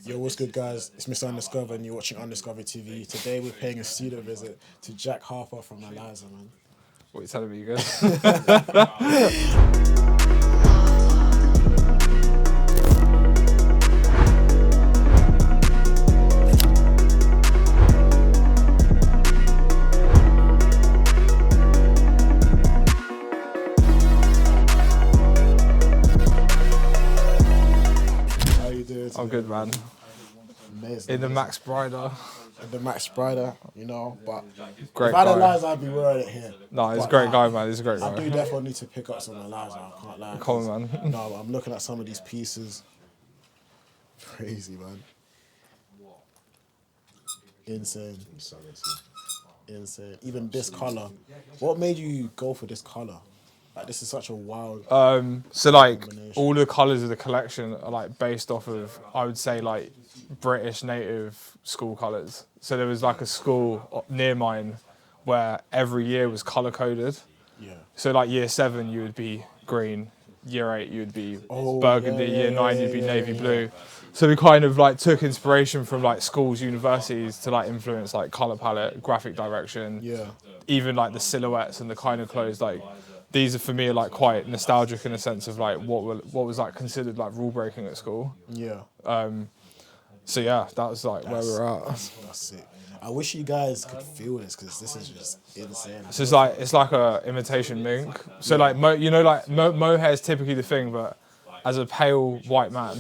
Yo, what's good, guys? It's Mr. Undiscovered, and you're watching Undiscovered TV. Today, we're paying a studio visit to Jack Harper from Aeliza, man. What are you telling me, you guys? How you doing today? I'm good, man. Amazing. In the Max Brider. The Max Brider, you know, but Great if I had guy. Aeliza, I'd be wearing it here. No, he's a But, great guy, man. He's a great I do guy. definitely need to pick up some Aeliza, I can't lie. Come on, man. No, but I'm looking at some of these pieces. Crazy, man. Insane. Insane. Even this color. What made you go for this color? Like, this is such a wild. So like combination. all the colours of the collection are like based off of, I would say, like British native school colours. So there was like a school near mine where every year was colour coded. Yeah. So like year 7 you would be green, year 8 you would be Oh, burgundy, yeah, year 9 you'd be yeah, navy yeah. blue. So we kind of like took inspiration from like schools, universities to like influence like colour palette, graphic direction, Yeah. even like the silhouettes and the kind of clothes. Like these are for me like quite nostalgic in a sense of like what was like considered like rule breaking at school. Yeah. So yeah, that was like where we were at. That's sick. I wish you guys could feel this because this is just insane. So it's like a imitation mink. So like mohair is typically the thing, but as a pale white man,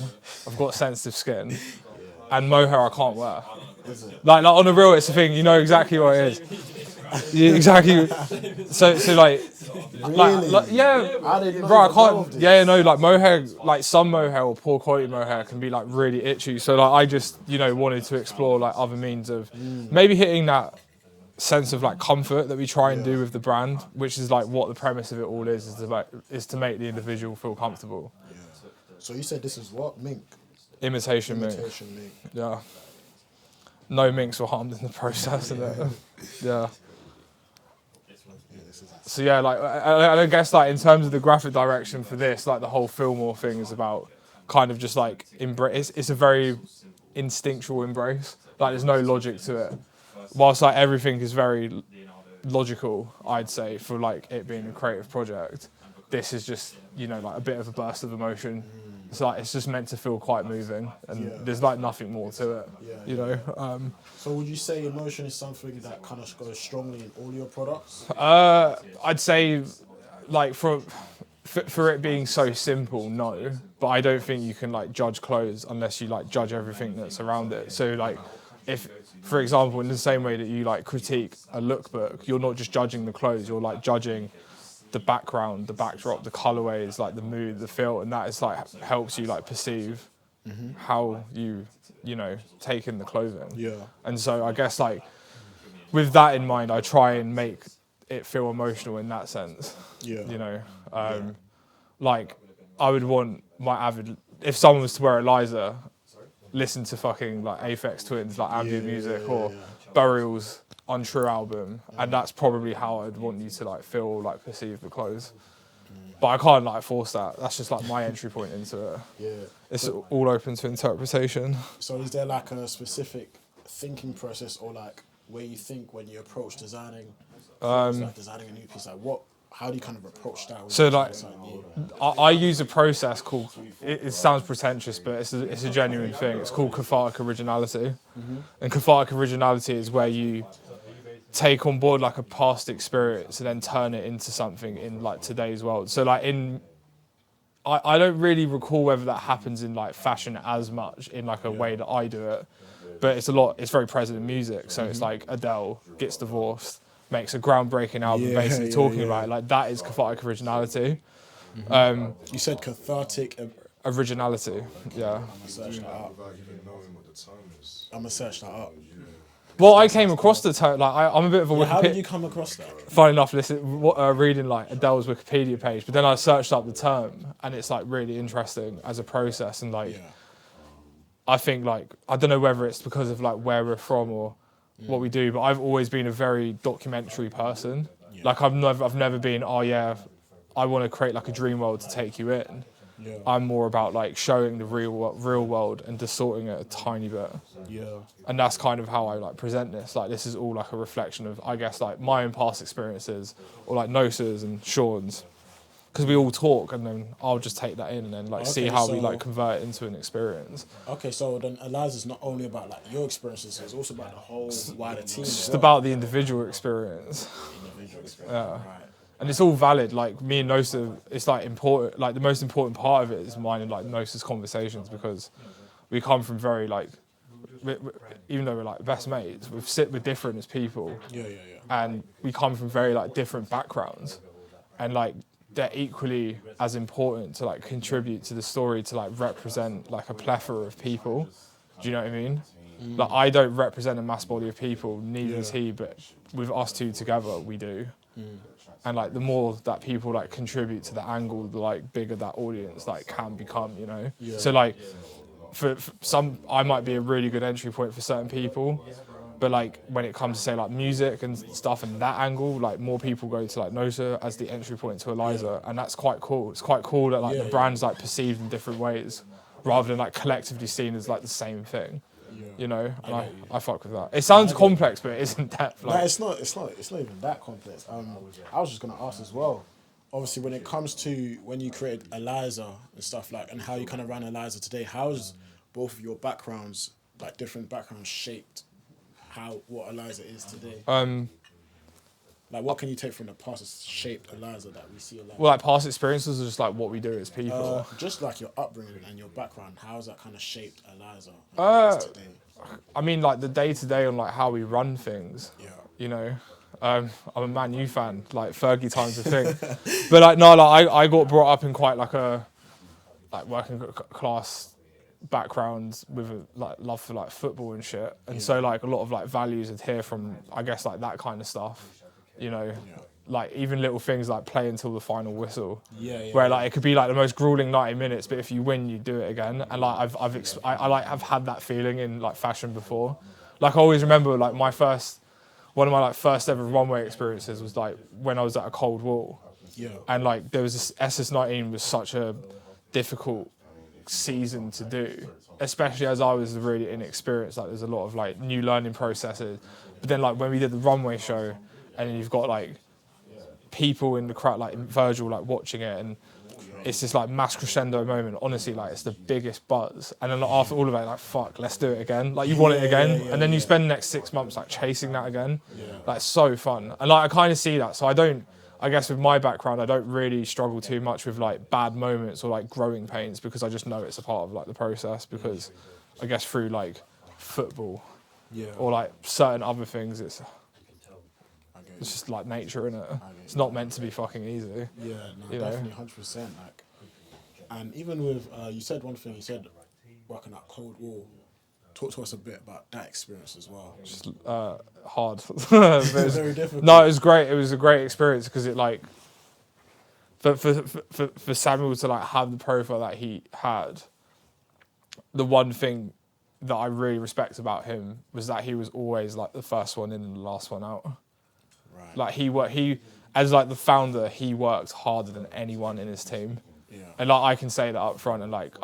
I've got sensitive skin, and mohair I can't wear. Is it? Like on the real, it's a thing. You know exactly what it is. Yeah, exactly. So like, Really? yeah, I didn't know bro, I you know can't. this. Yeah, no, like mohair, like some mohair or poor quality mohair can be like really itchy. So like, I just wanted to explore like other means of maybe hitting that sense of like comfort that we try and do with the brand, which is like what the premise of it all is to make the individual feel comfortable. Yeah. So you said this is what? Mink? Imitation mink. Imitation mink. Yeah. No minks were harmed in the process, innit? Yeah. So yeah, like I guess like in terms of the graphic direction for this, like the whole Fillmore thing is about kind of just like embrace. It's a very instinctual embrace. Like there's no logic to it. Whilst like everything is very logical, I'd say for like it being a creative project, this is just like a bit of a burst of emotion. It's like it's just meant to feel quite moving, and there's like nothing more to it. So would you say emotion is something that kind of goes strongly in all your products? I'd say, like for it being so simple, no. But I don't think you can like judge clothes unless you like judge everything that's around it. So like, if, for example, in the same way that you like critique a lookbook, you're not just judging the clothes. You're like judging the background, the backdrop, the colorways, like the mood, the feel, and that is like helps you like perceive how you take in the clothing. Yeah. And so I guess like with that in mind, I try and make it feel emotional in that sense. Yeah. Like I would want my if someone was to wear Aeliza, listen to fucking like Aphex Twins, like ambient music, or Burial's Untrue album, and that's probably how I'd want you to like feel, like perceive the clothes. But I can't like force that. That's just like my entry point into it. Yeah. It's all open to interpretation. So is there like a specific thinking process or like where you think when you approach designing, like designing a new piece, like how do you kind of approach that? So like, I use a process called, it sounds pretentious, but it's a genuine thing. It's called cathartic originality. And cathartic originality is where you take on board like a past experience and then turn it into something in like today's world. So like I don't really recall whether that happens in like fashion as much in like a way that I do it, but it's very present in music. So it's like Adele gets divorced, makes a groundbreaking album basically talking about it. Like that is cathartic originality. You said cathartic. Originality, yeah. I'm gonna search that up. Well, I came across the term, like I'm a bit of a How did you come across that? Funny enough, reading like Adele's Wikipedia page, but then I searched up the term, and it's like really interesting as a process, and like I think like I don't know whether it's because of like where we're from or what we do, but I've always been a very documentary person. Like I've never been, I want to create like a dream world to take you in. Yeah. I'm more about like showing the real world and distorting it a tiny bit. Yeah. And that's kind of how I like present this. Like this is all like a reflection of, I guess, like my own past experiences, or like Nosa's and Sean's, because we all talk, and then I'll just take that in and then like see how we like convert it into an experience. Okay, so then Aeliza's not only about like your experiences, it's also about the whole wider team. It's just about the individual experience. Yeah. Right. And it's all valid. Like me and Nosa, it's like important. Like the most important part of it is mine and like Nosa's conversations, because we come from very like, even though we're like best mates, we're different as people. Yeah. And we come from very like different backgrounds, and like they're equally as important to like contribute to the story, to like represent like a plethora of people. Do you know what I mean? Like I don't represent a mass body of people, neither does he, but with us two together we do. And like the more that people like contribute to the angle, the like bigger that audience like can become, you know? Yeah. So like for some, I might be a really good entry point for certain people, but like when it comes to say like music and stuff and that angle, like more people go to like Nosa as the entry point to Aeliza, and that's quite cool. It's quite cool that like the brand's like perceived in different ways, rather than like collectively seen as like the same thing. You know, and I fuck with that. It sounds complex, but it isn't depth. Like, No, it's not even that complex. I was just gonna ask as well. Obviously, when it comes to when you created Aeliza and stuff like, and how you kind of ran Aeliza today, how's both of your backgrounds, like different backgrounds, shaped what Aeliza is today? Like, what can you take from the past that's shaped Aeliza that we see Aeliza? Well, like past experiences are just like what we do as people. Just like your upbringing and your background, how's that kind of shaped Aeliza today? I mean, like the day to day on like how we run things. Yeah. You know, I'm a Man U fan, like Fergie times a thing. But like no, like I got brought up in quite like a like working class background with a like love for like football and shit, and so like a lot of like values adhere from, I guess, like that kind of stuff. You know, like even little things like play until the final whistle. Where like it could be like the most grueling 90 minutes, but if you win, you do it again. And like I like have had that feeling in like fashion before. Like I always remember like one of my like first ever runway experiences was like when I was at a Cold Wall. Yeah. And like there was this SS19 was such a difficult season to do, especially as I was really inexperienced. Like there's a lot of like new learning processes. But then like when we did the runway show, and then you've got like people in the crowd, like Virgil, like watching it, and it's this like mass crescendo moment. Honestly, like it's the biggest buzz. And then like, after all of it, like fuck, let's do it again. Like you want it again, and then you spend the next 6 months like chasing that again. Like it's so fun, and like I kind of see that. So I guess with my background, I don't really struggle too much with like bad moments or like growing pains, because I just know it's a part of like the process. Because I guess through like football, or like certain other things, it's just like nature, innit? It's not meant to be fucking easy. Yeah, no, definitely 100%. Like, and even with you said one thing. You said working at Cold War. Talk to us a bit about that experience as well. Just hard. Very difficult. No, it was great. It was a great experience because it like for Samuel to like have the profile that he had. The one thing that I really respect about him was that he was always like the first one in and the last one out. Right. Like he as like the founder, he worked harder than anyone in his team. Yeah. And like I can say that up front, and like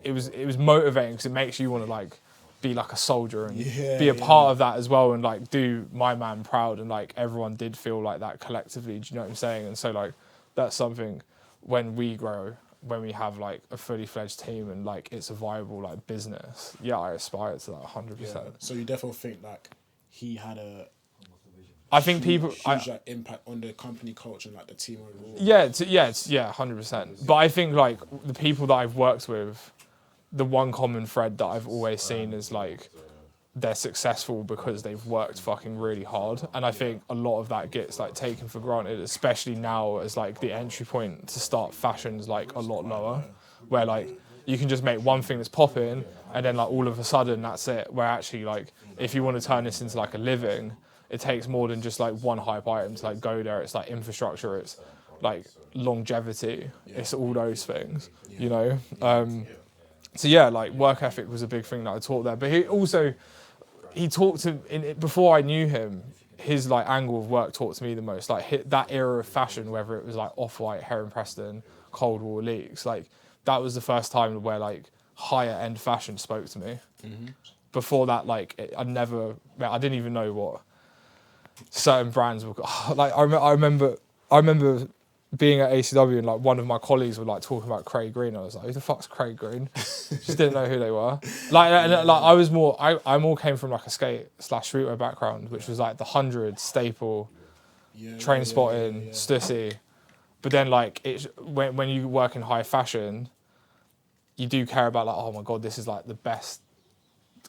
it was motivating because it makes you want to like be like a soldier and be a part of that as well, and like do my man proud, and like everyone did feel like that collectively. Do you know what I'm saying? And so like that's something when we grow, when we have like a fully fledged team and like it's a viable like business. Yeah, I aspire to that 100%. So you definitely think like he had a I think huge like, impact on the company culture and like the team overall. Yeah, 100%. But I think like the people that I've worked with, the one common thread that I've always seen is like they're successful because they've worked fucking really hard, and I think a lot of that gets like taken for granted, especially now as like the entry point to start fashion's like a lot lower, where like you can just make one thing that's popping and then like all of a sudden that's it, where actually like if you want to turn this into like a living, it takes more than just like one hype item to like go there. It's like infrastructure, it's like longevity, it's all those things, you know. So yeah, like work ethic was a big thing that I taught there. But he talked to before I knew him. His like angle of work taught to me the most. Like that era of fashion, whether it was like Off-White, Heron Preston, Cold War leaks. Like that was the first time where like higher end fashion spoke to me. Before that, like I didn't even know what certain brands were. Like I remember being at ACW and like one of my colleagues were like talking about Craig Green. I was like, who the fuck's Craig Green? Just didn't know who they were. Like I more came from like a skate/streetwear background, which was like the 100, Staple, Train Spotting, Stussy. But then like when you work in high fashion, you do care about like, oh my god, this is like the best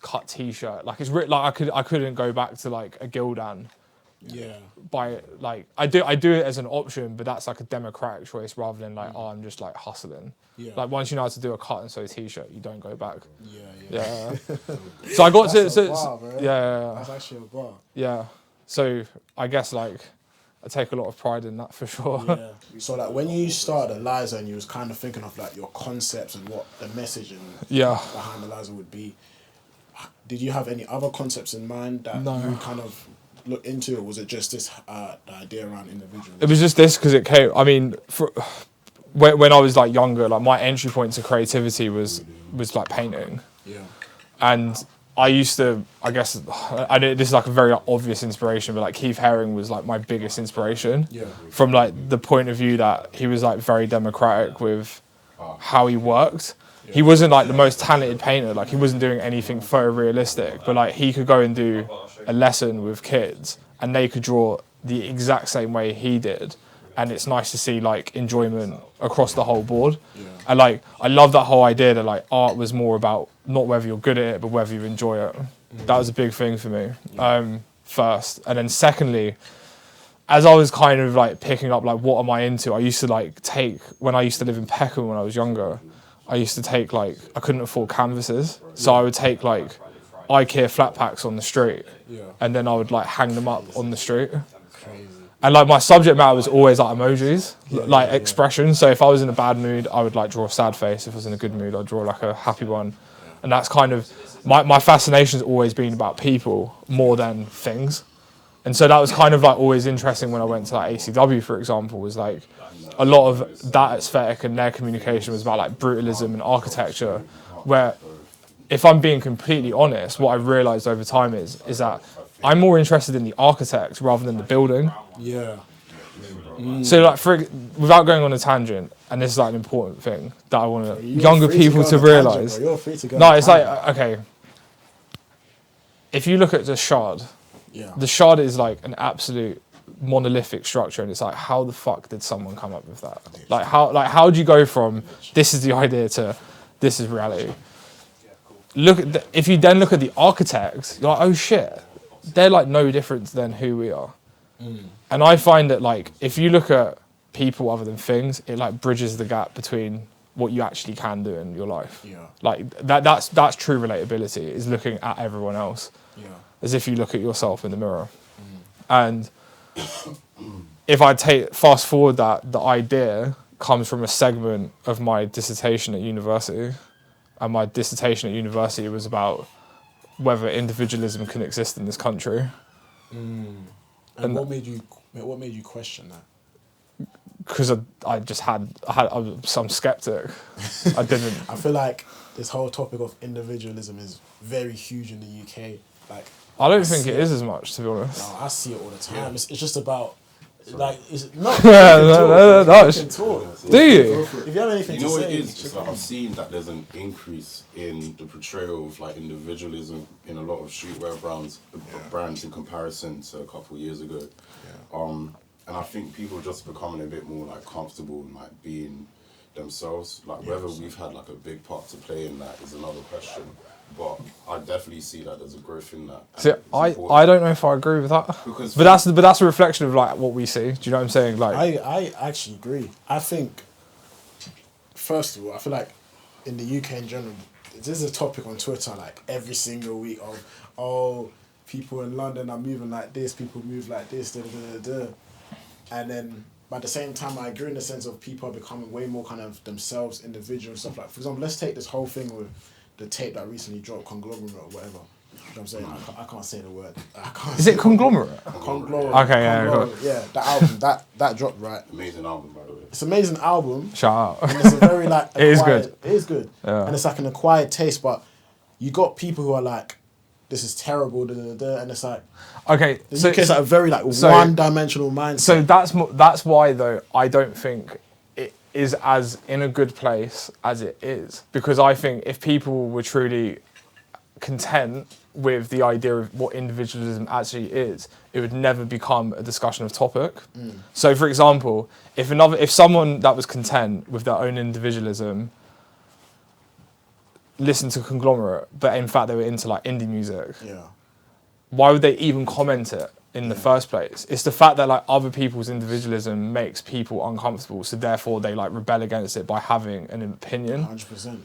cut T-shirt. Like it's like I couldn't go back to like a Gildan. Yeah. By like I do it as an option, but that's like a democratic choice rather than like I'm just like hustling. Yeah. Like once you know how to do a cut and sew T-shirt, you don't go back. Yeah. So I got That's a bar, bro. yeah. That's actually a bar. Yeah. So I guess like I take a lot of pride in that for sure. Yeah. So like when you started Aeliza and you was kind of thinking of like your concepts and what the message and behind Aeliza would be, did you have any other concepts in mind that you kind of look into, or was it just this the idea around individualism? It was just this because it came. I mean, when I was like younger, like my entry point to creativity was like painting. Yeah. And I used to, I guess, this is like a very obvious inspiration, but like Keith Haring was like my biggest inspiration. Yeah. From like the point of view that he was like very democratic with how he worked. He wasn't like the most talented painter, like he wasn't doing anything photorealistic, but like he could go and do a lesson with kids and they could draw the exact same way he did. And it's nice to see like enjoyment across the whole board. Yeah. And like, I love that whole idea that like art was more about not whether you're good at it, but whether you enjoy it. That was a big thing for me, first. And then secondly, as I was kind of like picking up like what am I into, I used to like when I used to live in Peckham when I was younger, I used to take like, I couldn't afford canvases. So I would take like IKEA flat packs on the street and then I would like hang them up on the street. Crazy. And like my subject matter was always like emojis, like expression. So if I was in a bad mood, I would like draw a sad face. If I was in a good mood, I'd draw like a happy one. And that's kind of, my fascination's always been about people more than things. And so that was kind of like always interesting when I went to like ACW, for example, was like a lot of that aesthetic and their communication was about like brutalism and architecture, where if I'm being completely honest, what I've realized over time is that I'm more interested in the architect rather than the building. Yeah. So like without going on a tangent, and this is like an important thing that I want younger people to realise. You're free to go. No, it's like, okay, if you look at the Shard, the Shard is like an absolute monolithic structure, and it's like, how the fuck did someone come up with that? Like how do you go from this is the idea to this is reality? If you then look at the architects, you're like, oh shit, they're like no different than who we are. And I find that like if you look at people other than things, it like bridges the gap between what you actually can do in your life. Like that's true relatability, is looking at everyone else as if you look at yourself in the mirror. And if I fast forward that, the idea comes from a segment of my dissertation at university, and my dissertation at university was about whether individualism can exist in this country. And what made you question that? Because I'm some skeptic. I didn't. I feel like this whole topic of individualism is very huge in the UK. Like, I don't think it is as much, to be honest. No, I see it all the time. It's just about, like, it's not. No. Do you? If you have anything to say, what it is? It's like I've seen that there's an increase in the portrayal of like individualism in a lot of streetwear brands in comparison to a couple of years ago. And I think people are just becoming a bit more like comfortable in like being themselves. Like whether we've had like a big part to play in that is another question. But I definitely see that there's a growth in that. See, I don't know if I agree with that. But that's a reflection of like what we see. Do you know what I'm saying? Like I actually agree. I think, first of all, I feel like in the UK in general, this is a topic on Twitter like every single week of, oh, people in London are moving like this, people move like this, da da da da. And then, but at the same time, I agree in the sense of people are becoming way more kind of themselves, individual and stuff like. For example, let's take this whole thing with the tape that recently dropped, Conglomerate or whatever. I'm saying? I can't say the word. Is it Conglomerate? Conglomerate. Okay, yeah, Conglomerate. Yeah, that album, that dropped, right? Amazing album, by the way. It's an amazing album. Shout out. And it's a very like It is good. It is good. Yeah. And it's like an acquired taste, but you got people who are like, this is terrible, and it's like, Okay, the UK is like a very like one-dimensional mindset. So that's why though I don't think it is as in a good place as it is, because I think if people were truly content with the idea of what individualism actually is, it would never become a discussion of topic. So for example, if someone that was content with their own individualism listened to Conglomerate, but in fact they were into like indie music, why would they even comment it in the first place? It's the fact that like other people's individualism makes people uncomfortable, so therefore they like rebel against it by having an opinion. 100%.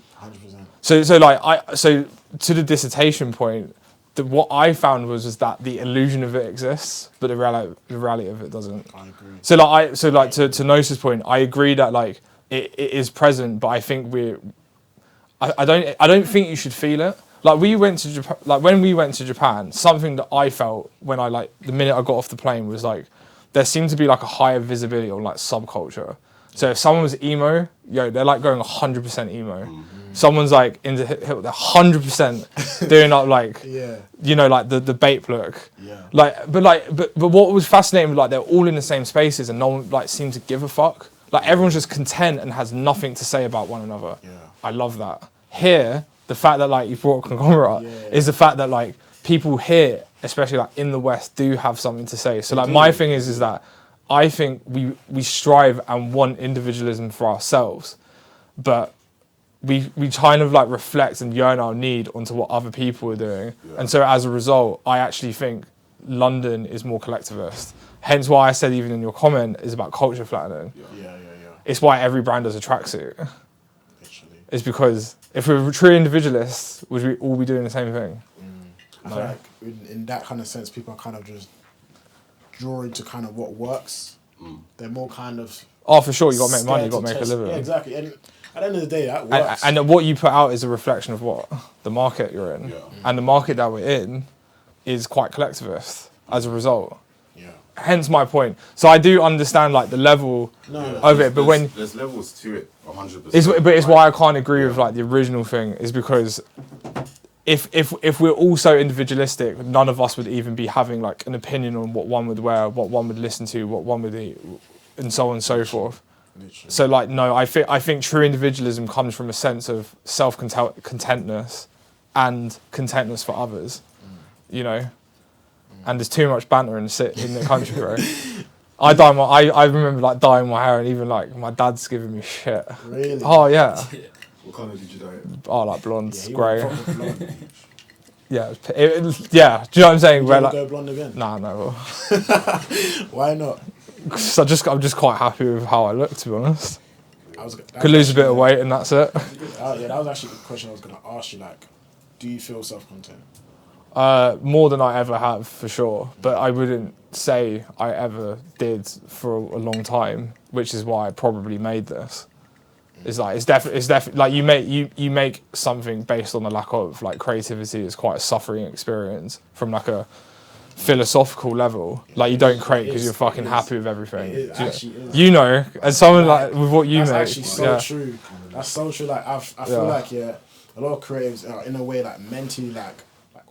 So to the dissertation point, what I found was that the illusion of it exists, but the reality of it doesn't. I agree. To Nosa's point, I agree that like it is present, but I think I don't think you should feel it. Like we went to Japan, like when we went to Japan, something that I felt when I like the minute I got off the plane was like there seemed to be like a higher visibility on like subculture. So if someone was emo, they're like going 100% emo. Someone's like into hip, they're 100% doing up like like the Bape look. But what was fascinating was like they're all in the same spaces and no one like seemed to give a fuck. Like everyone's just content and has nothing to say about one another. I love that. Here, the fact that like you brought Conglomerate is the fact that like people here, especially like in the West, do have something to say. So like my thing is that I think we strive and want individualism for ourselves, but we kind of like reflect and yearn our need onto what other people are doing. And so as a result, I actually think London is more collectivist. Hence why I said even in your comment is about culture flattening. It's why every brand does a tracksuit. It's because if we were true individualists, would we all be doing the same thing? I feel like in that kind of sense, people are kind of just drawing to kind of what works. They're more kind of... Oh, for sure, you got to make money, you got to make a living. Yeah, exactly. And at the end of the day, that works. And what you put out is a reflection of what? The market you're in. And the market that we're in is quite collectivist as a result. Hence my point. So I do understand like the level of it, but when there's levels to it, 100%. But it's why I can't agree with like the original thing is because if we're all so individualistic, none of us would even be having like an opinion on what one would wear, what one would listen to, what one would eat, and so on and so forth. Literally. So like no, I think true individualism comes from a sense of self-contentness and contentness for others, you know. And there's too much banter in the country, bro. I remember like dyeing my hair, and even like my dad's giving me shit. Really? Oh yeah. What colour did you dye it? Oh, like blonde, grey. Yeah, do you know what I'm saying? Would you ever go blonde again? Nah, no. Why not? Cause I'm just quite happy with how I look, to be honest. Could lose a bit of weight and that's it. That was actually the question I was going to ask you. Like, do you feel self-content? More than I ever have, for sure. But I wouldn't say I ever did for a long time, which is why I probably made this. It's like it's definitely like you make something based on the lack of like creativity is quite a suffering experience from like a philosophical level. Like you don't create because you're fucking happy with everything. You know, as someone like with what you make. That's actually so true. That's so true. Like I feel like a lot of creatives are in a way like mentally like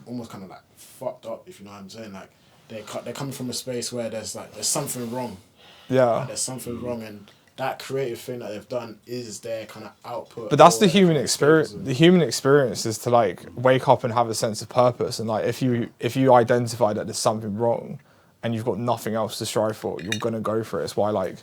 almost kind of like fucked up, if you know what I'm saying. Like they're coming from a space where there's something wrong. Like, there's something wrong, and that creative thing that they've done is their kind of output. But that's the human experience. The human experience is to like wake up and have a sense of purpose. And like if you identify that there's something wrong, and you've got nothing else to strive for, you're gonna go for it. It's why like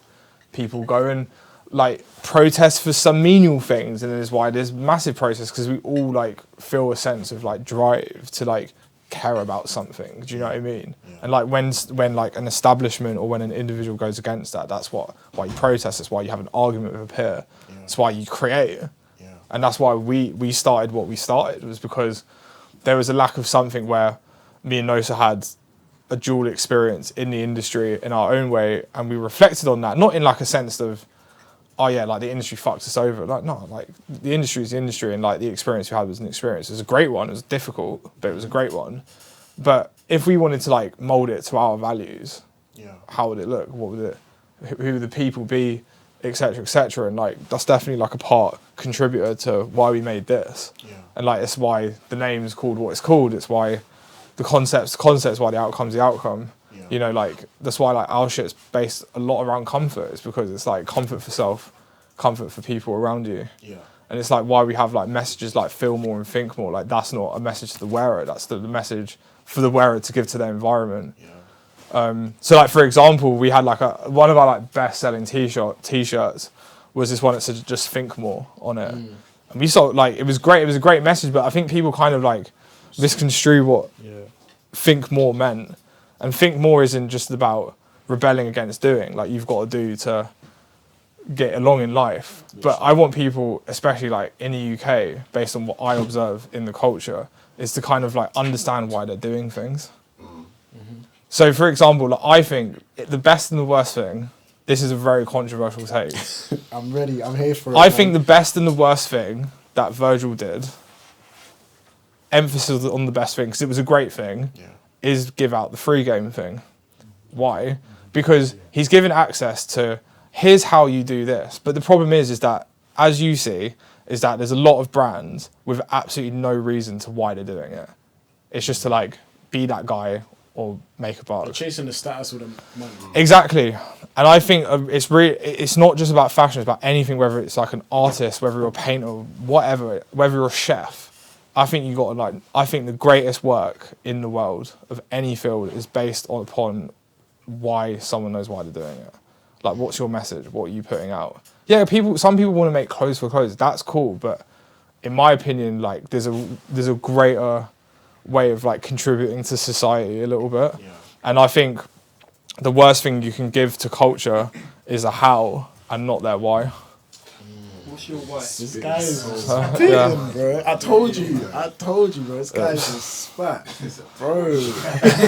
people go and like protest for some menial things, and it's why there's massive protests because we all like feel a sense of like drive to like care about something. Do you know what I mean? Yeah. And like when like an establishment or when an individual goes against that, that's why you protest. That's why you have an argument with a peer. Yeah. That's why you create. Yeah. And that's why we started what we started, was because there was a lack of something where me and Nosa had a dual experience in the industry in our own way, and we reflected on that, not in like a sense of oh yeah, like the industry fucked us over. Like, no, like the industry is the industry, and like the experience we had was an experience. It was a great one. It was difficult, but it was a great one. But if we wanted to like mold it to our values, how would it look? What would it? Who would the people be? Etc. Etc. And like that's definitely like a part contributor to why we made this. And like it's why the name's called what it's called. It's why the concept's why the outcome's the outcome. You know, like that's why like our shit's based a lot around comfort. It's because it's like comfort for self, comfort for people around you. And it's like why we have like messages like feel more and think more. Like that's not a message to the wearer. That's the message for the wearer to give to their environment. So like for example, we had like one of our like best-selling t-shirts was this one that said just think more on it. And we saw like it was great. It was a great message, but I think people kind of like misconstrue what think more meant. And think more isn't just about rebelling against doing. Like you've got to do to get along in life. But I want people, especially like in the UK, based on what I observe in the culture, is to kind of like understand why they're doing things. So, for example, like, I think the best and the worst thing, this is a very controversial take. I'm ready. I'm here for it. I think the best and the worst thing that Virgil did, emphasis on the best thing, because it was a great thing, is give out the free game thing. Why? Because he's given access to, here's how you do this. But the problem is that, as you see, is that there's a lot of brands with absolutely no reason to why they're doing it. It's just to like be that guy or make a buck. They're chasing the status with the money. Exactly. And I think it's not just about fashion, it's about anything, whether it's like an artist, whether you're a painter, whatever, whether you're a chef. I think the greatest work in the world of any field is based upon why someone knows why they're doing it. Like, what's your message? What are you putting out? Yeah, some people want to make clothes for clothes. That's cool, but in my opinion, like there's a greater way of like contributing to society a little bit. And I think the worst thing you can give to culture is a how and not their why. What's your why? This guy is spitting, bro. I told you, bro. This guy is just spat, bro.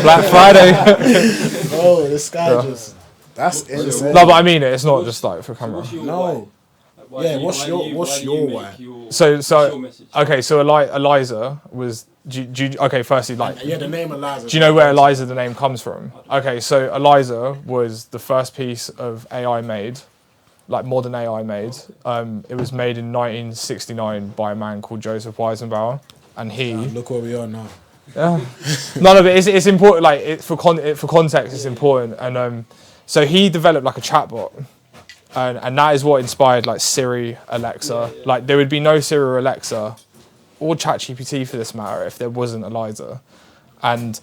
Black Friday. Bro, this guy just, that's insane. No, but I mean it. It's not just like for camera. No. Yeah, what's your why? So okay, so Aeliza was. Okay, firstly, like The name Aeliza. Do you know where Aeliza the name comes from? Okay, so Aeliza was the first piece of AI made, like modern AI made. It was made in 1969 by a man called Joseph Weizenbauer, and he. Look where we are now. Yeah. No, but it's important. Like for context, it's important. And so he developed like a chatbot. And that is what inspired like Siri, Alexa. Like there would be no Siri or Alexa or ChatGPT for this matter if there wasn't Aeliza. And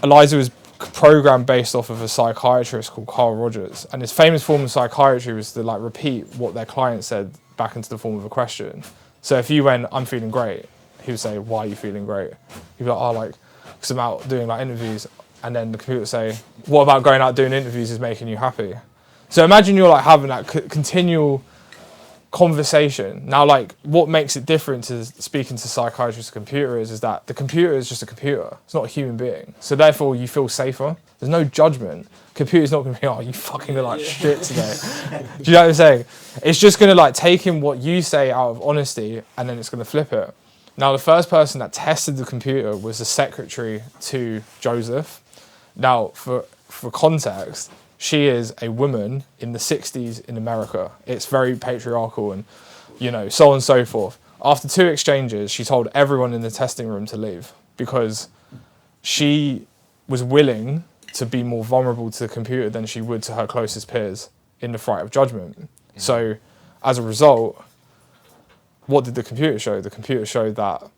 Aeliza was programmed based off of a psychiatrist called Carl Rogers. And his famous form of psychiatry was to like repeat what their client said back into the form of a question. So if you went, I'm feeling great, he would say, why are you feeling great? He'd be like, oh, like, because I'm out doing like interviews. And then the computer would say, what about going out doing interviews is making you happy? So imagine you're like having that continual conversation. Now, like, what makes it different to speaking to psychiatrists and computers is that the computer is just a computer. It's not a human being. So therefore, you feel safer. There's no judgment. Computer's not going to be, oh, you fucking look like shit today. Do you know what I'm saying? It's just going to like take in what you say out of honesty, and then it's going to flip it. Now, the first person that tested the computer was the secretary to Joseph. Now, for context, she is a woman in the 60s in America. It's very patriarchal and, you know, so on and so forth. After 2 exchanges, she told everyone in the testing room to leave because she was willing to be more vulnerable to the computer than she would to her closest peers in the fright of judgment. So, as a result, what did the computer show? The computer showed that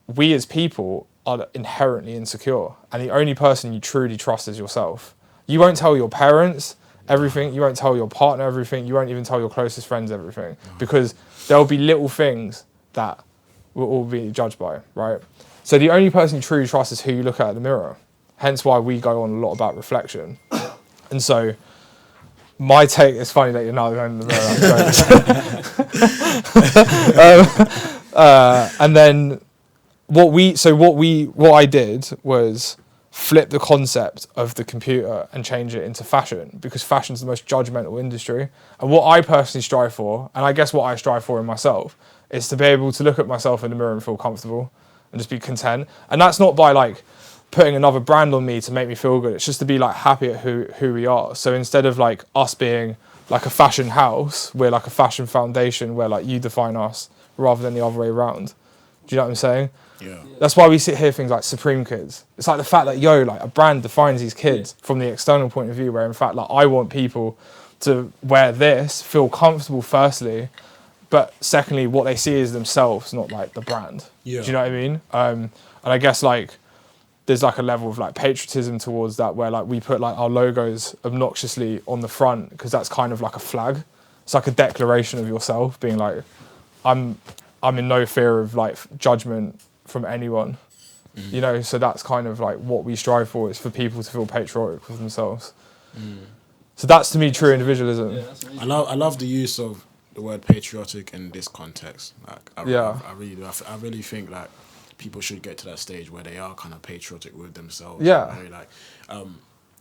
we as people are inherently insecure, and the only person you truly trust is yourself. You won't tell your parents everything. You won't tell your partner everything. You won't even tell your closest friends everything because there'll be little things that will all be judged by, right? So the only person you truly trust is who you look at in the mirror. Hence why we go on a lot about reflection. And so my take, it's funny that you're now going in the mirror. And then what I did was flip the concept of the computer and change it into fashion, because fashion's the most judgmental industry. And what I personally strive for, and I guess what I strive for in myself, is to be able to look at myself in the mirror and feel comfortable and just be content. And that's not by like putting another brand on me to make me feel good. It's just to be like happy at who we are. So instead of like us being like a fashion house, we're like a fashion foundation where like you define us rather than the other way around. Do you know what I'm saying? Yeah. That's why we sit here things like Supreme Kids. It's like the fact that, like a brand defines these kids from the external point of view, where in fact, like I want people to wear this, feel comfortable firstly, but secondly, what they see is themselves, not like the brand. Yeah. Do you know what I mean? And I guess like there's like a level of like patriotism towards that, where like we put like our logos obnoxiously on the front, because that's kind of like a flag. It's like a declaration of yourself, being like, I'm in no fear of like judgment from anyone, you know. So that's kind of like what we strive for, is for people to feel patriotic with themselves. So that's to me true individualism. I love the use of the word patriotic in this context. Like, I really do. I really think like people should get to that stage where they are kind of patriotic with themselves. Yeah. You know, like,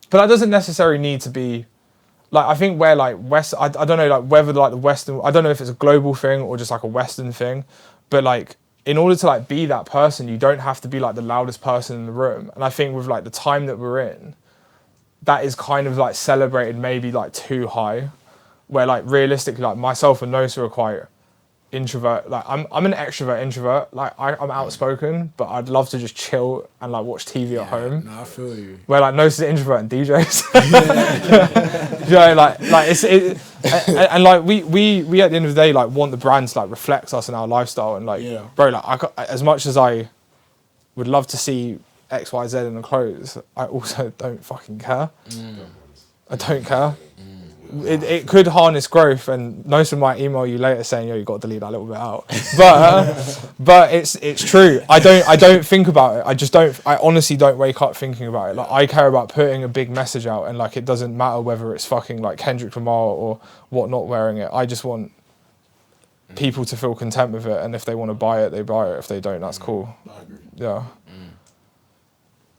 But that doesn't necessarily need to be like, I think where like I don't know like whether like the Western, I don't know if it's a global thing or just like a Western thing, but like in order to like be that person, you don't have to be like the loudest person in the room. And I think with like the time that we're in, that is kind of like celebrated maybe like too high, where like realistically, like myself and Nosa are quite introvert. Like I'm an extrovert introvert. Like I'm outspoken, but I'd love to just chill and like watch TV at home. No, I feel you. Where like Nosa's an introvert and DJs. You know, like it's and like we at the end of the day like want the brand to like reflect us and our lifestyle, and like bro, like as much as I would love to see XYZ in the clothes, I also don't fucking care. I don't care. It could harness growth, and Nosa might email you later saying, "Yo, you got to delete that little bit out." But it's true. I don't think about it. I honestly don't wake up thinking about it. Like I care about putting a big message out, and like it doesn't matter whether it's fucking like Kendrick Lamar or whatnot wearing it. I just want people to feel content with it, and if they want to buy it, they buy it. If they don't, that's cool. I agree. Yeah.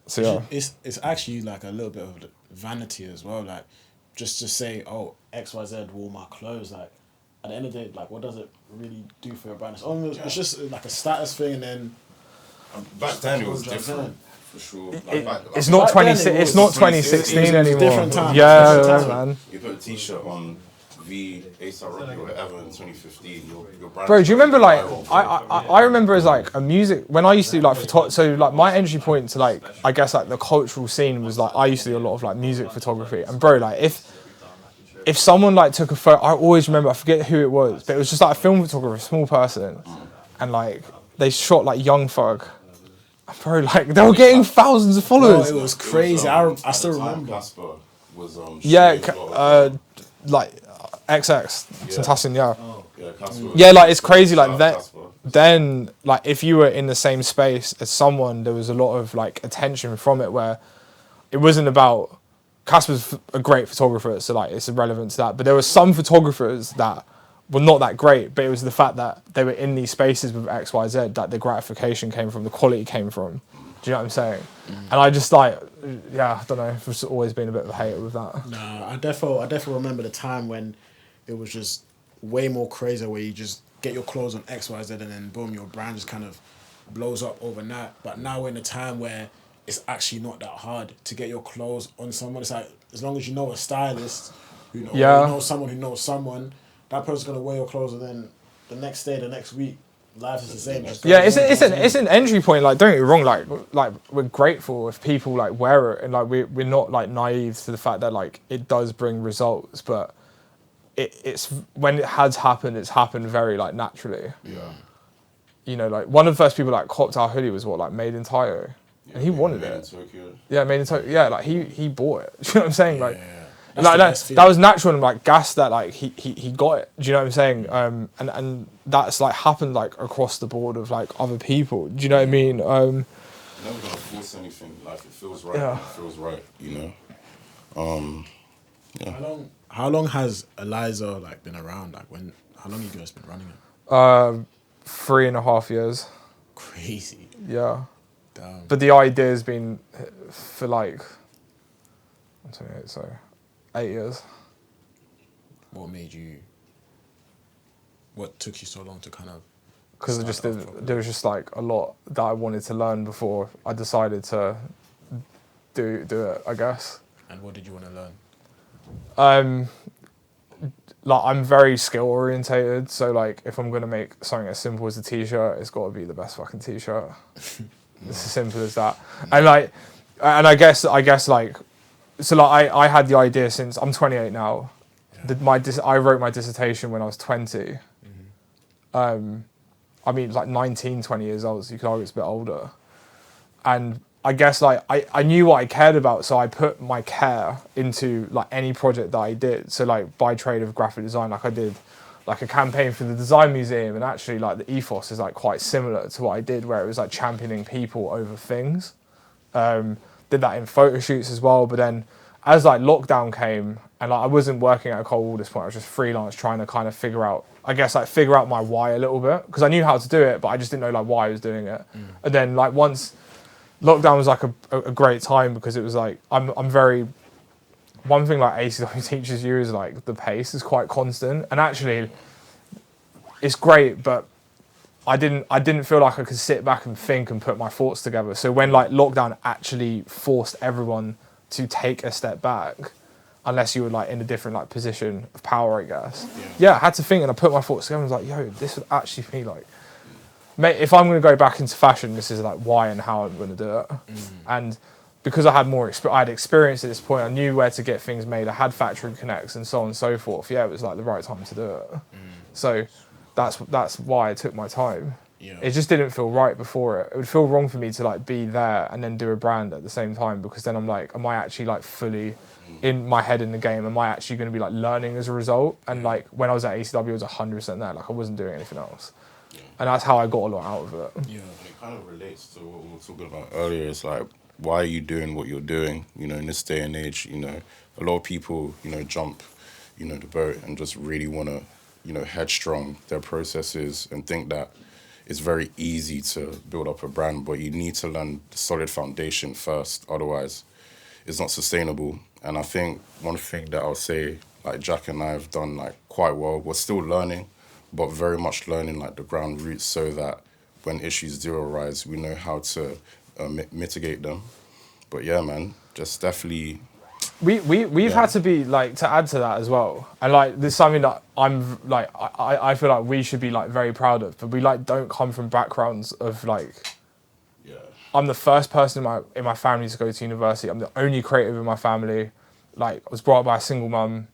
So yeah. It's actually like a little bit of vanity as well. Like, just to say, oh, XYZ wore my clothes. Like, at the end of the day, like, what does it really do for your brand? It's just like a status thing, and then Back then it was different, for sure. It's not back then 20. it It's was- not it 2016 was a anymore. different time. Yeah, Different time. man. You put a t-shirt on V, A$AP Rocky or whatever in 2015, your brand. Bro, do you remember like viral. I remember as like a music, when I used to do like so like my entry point to like I guess like the cultural scene was like I used to do a lot of like music photography, and bro, like if someone like took a photo, I always remember, I forget who it was, but it was just like a film photographer, a small person, and like they shot like Young Thug. Bro, like they were getting thousands of followers. it was crazy. I still remember. Casper was Yeah, shooting a lot of- like XX, Tentacion, yeah. yeah, Casper. Yeah, like it's crazy. Like that. Casper. Then, like if you were in the same space as someone, there was a lot of like attention from it, where it wasn't about. Casper's a great photographer, so like it's irrelevant to that. But there were some photographers that were not that great, but it was the fact that they were in these spaces with XYZ that the gratification came from, the quality came from. Do you know what I'm saying? And I just like, yeah, I don't know. I've just always been a bit of a hater with that. Nah, I definitely remember the time when it was just way more crazy, where you just get your clothes on XYZ and then boom, your brand just kind of blows up overnight. But now we're in a time where it's actually not that hard to get your clothes on someone. It's like, as long as you know a stylist, you know someone who knows someone, that person's gonna wear your clothes, and then the next day, the next week, life is the same. Yeah, it's an entry point. Like, don't get me wrong. Like we're grateful if people like wear it, and like we're not like naive to the fact that like it does bring results. But it's when it has happened, it's happened very like naturally. Yeah. You know, like one of the first people that copped our hoodie was what, like Made in Tokyo, and he wanted Made in it. Tokyo. Yeah, Made in Tokyo. Yeah, like he bought it. Do you know what I'm saying? Like. That's Like the best that feeling. was natural, and like gas that like he got it. Do you know what I'm saying? And that's like happened like across the board of like other people. Do you know what I mean? You're never gonna force anything. Like if it feels right, Yeah. it feels right. You know. Yeah. How long has Aeliza like been around? Like how long have you guys been running it? 3.5 years. Crazy. Yeah. But the idea has been for like, I'm 28, so 8 years. What took you so long to kind of? Because there was just like a lot that I wanted to learn before I decided to do it, I guess. And what did you want to learn? Like I'm very skill orientated, so like if I'm gonna make something as simple as a t-shirt, it's got to be the best fucking t-shirt. It's as simple as that. And like, and I guess like, so like I had the idea since I'm 28 now. Yeah. I wrote my dissertation when I was 20. Mm-hmm. I mean like 19, 20 years old, so you could argue it's a bit older. And I guess like I knew what I cared about, so I put my care into like any project that I did. So like by trade of graphic design, like I did like a campaign for the design museum, and actually like the ethos is like quite similar to what I did, where it was like championing people over things. Did that in photo shoots as well, but then as like lockdown came and like I wasn't working at a Cold War at this point, I was just freelance trying to kind of figure out my why a little bit, because I knew how to do it, but I just didn't know like why I was doing it. And then like once lockdown was like a great time, because it was like I'm very, one thing like ACW teaches you is like the pace is quite constant, and actually it's great, but I didn't feel like I could sit back and think and put my thoughts together. So when like lockdown actually forced everyone to take a step back, unless you were like in a different like position of power, I guess. Yeah, I had to think, and I put my thoughts together and was like, yo, this would actually be like, mate, if I'm going to go back into fashion, this is like why and how I'm going to do it. And because I had I had experience at this point, I knew where to get things made, I had factory connects and so on and so forth. Yeah, it was like the right time to do it. So that's why I took my time. It just didn't feel right before it. It would feel wrong for me to like be there and then do a brand at the same time, because then I'm like, am I actually like fully in my head in the game? Am I actually going to be like learning as a result? And like when I was at ACW, I was 100% there. Like I wasn't doing anything else. And that's how I got a lot out of it. Yeah, and it kind of relates to what we were talking about earlier. It's like, why are you doing what you're doing? You know, in this day and age, you know, a lot of people, you know, jump, you know, the boat and just really want to, you know, headstrong their processes and think that it's very easy to build up a brand, but you need to learn the solid foundation first. Otherwise, it's not sustainable. And I think one thing that I'll say, like Jack and I have done like quite well, we're still learning, but very much learning like the ground roots, so that when issues do arise, we know how to mitigate them. But yeah, man, just definitely. We've had to be like, to add to that as well, and like there's something that I'm like I feel like we should be like very proud of, but we like don't come from backgrounds of like. Yeah. I'm the first person in my family to go to university. I'm the only creative in my family. Like I was brought up by a single mum.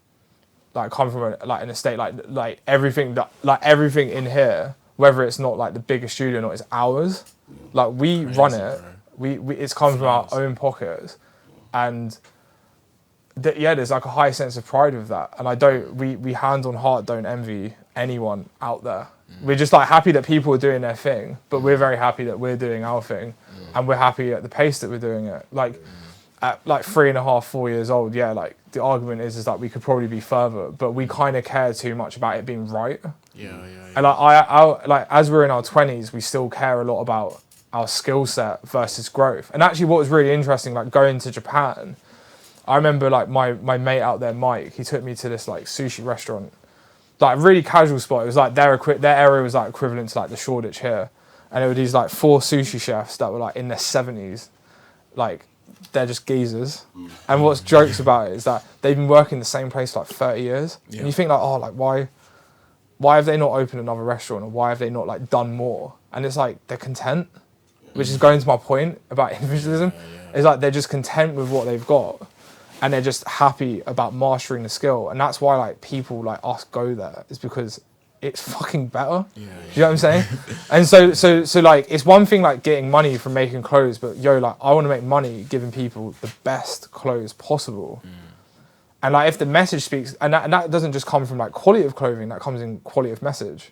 Like come from an estate, like everything in here, whether it's not like the biggest studio or not, it's ours. Like we run it. It's come from our own pockets, and there's like a high sense of pride with that. And we hand on heart don't envy anyone out there. We're just like happy that people are doing their thing, but we're very happy that we're doing our thing, and we're happy at the pace that we're doing it. Like at like 3.5, 4 years old, yeah, like the argument is that we could probably be further, but we kind of care too much about it being right. And like I like as we're in our 20s, we still care a lot about our skill set versus growth. And actually, what was really interesting, like going to Japan, I remember like my mate out there, Mike, he took me to this like sushi restaurant, like a really casual spot. It was like their area was like equivalent to like the Shoreditch here, and there were these like 4 sushi chefs that were like in their 70s, like. They're just geezers. And what's jokes about it is that they've been working in the same place for like 30 years. And you think like, oh, like why have they not opened another restaurant, or why have they not like done more? And it's like they're content, which is going to my point about individualism. It's like they're just content with what they've got, and they're just happy about mastering the skill. And that's why like people like us go there, is because it's fucking better. Do you know what I'm saying? And so like it's one thing like getting money from making clothes, but yo, like I want to make money giving people the best clothes possible. And like if the message speaks, and that doesn't just come from like quality of clothing, that comes in quality of message.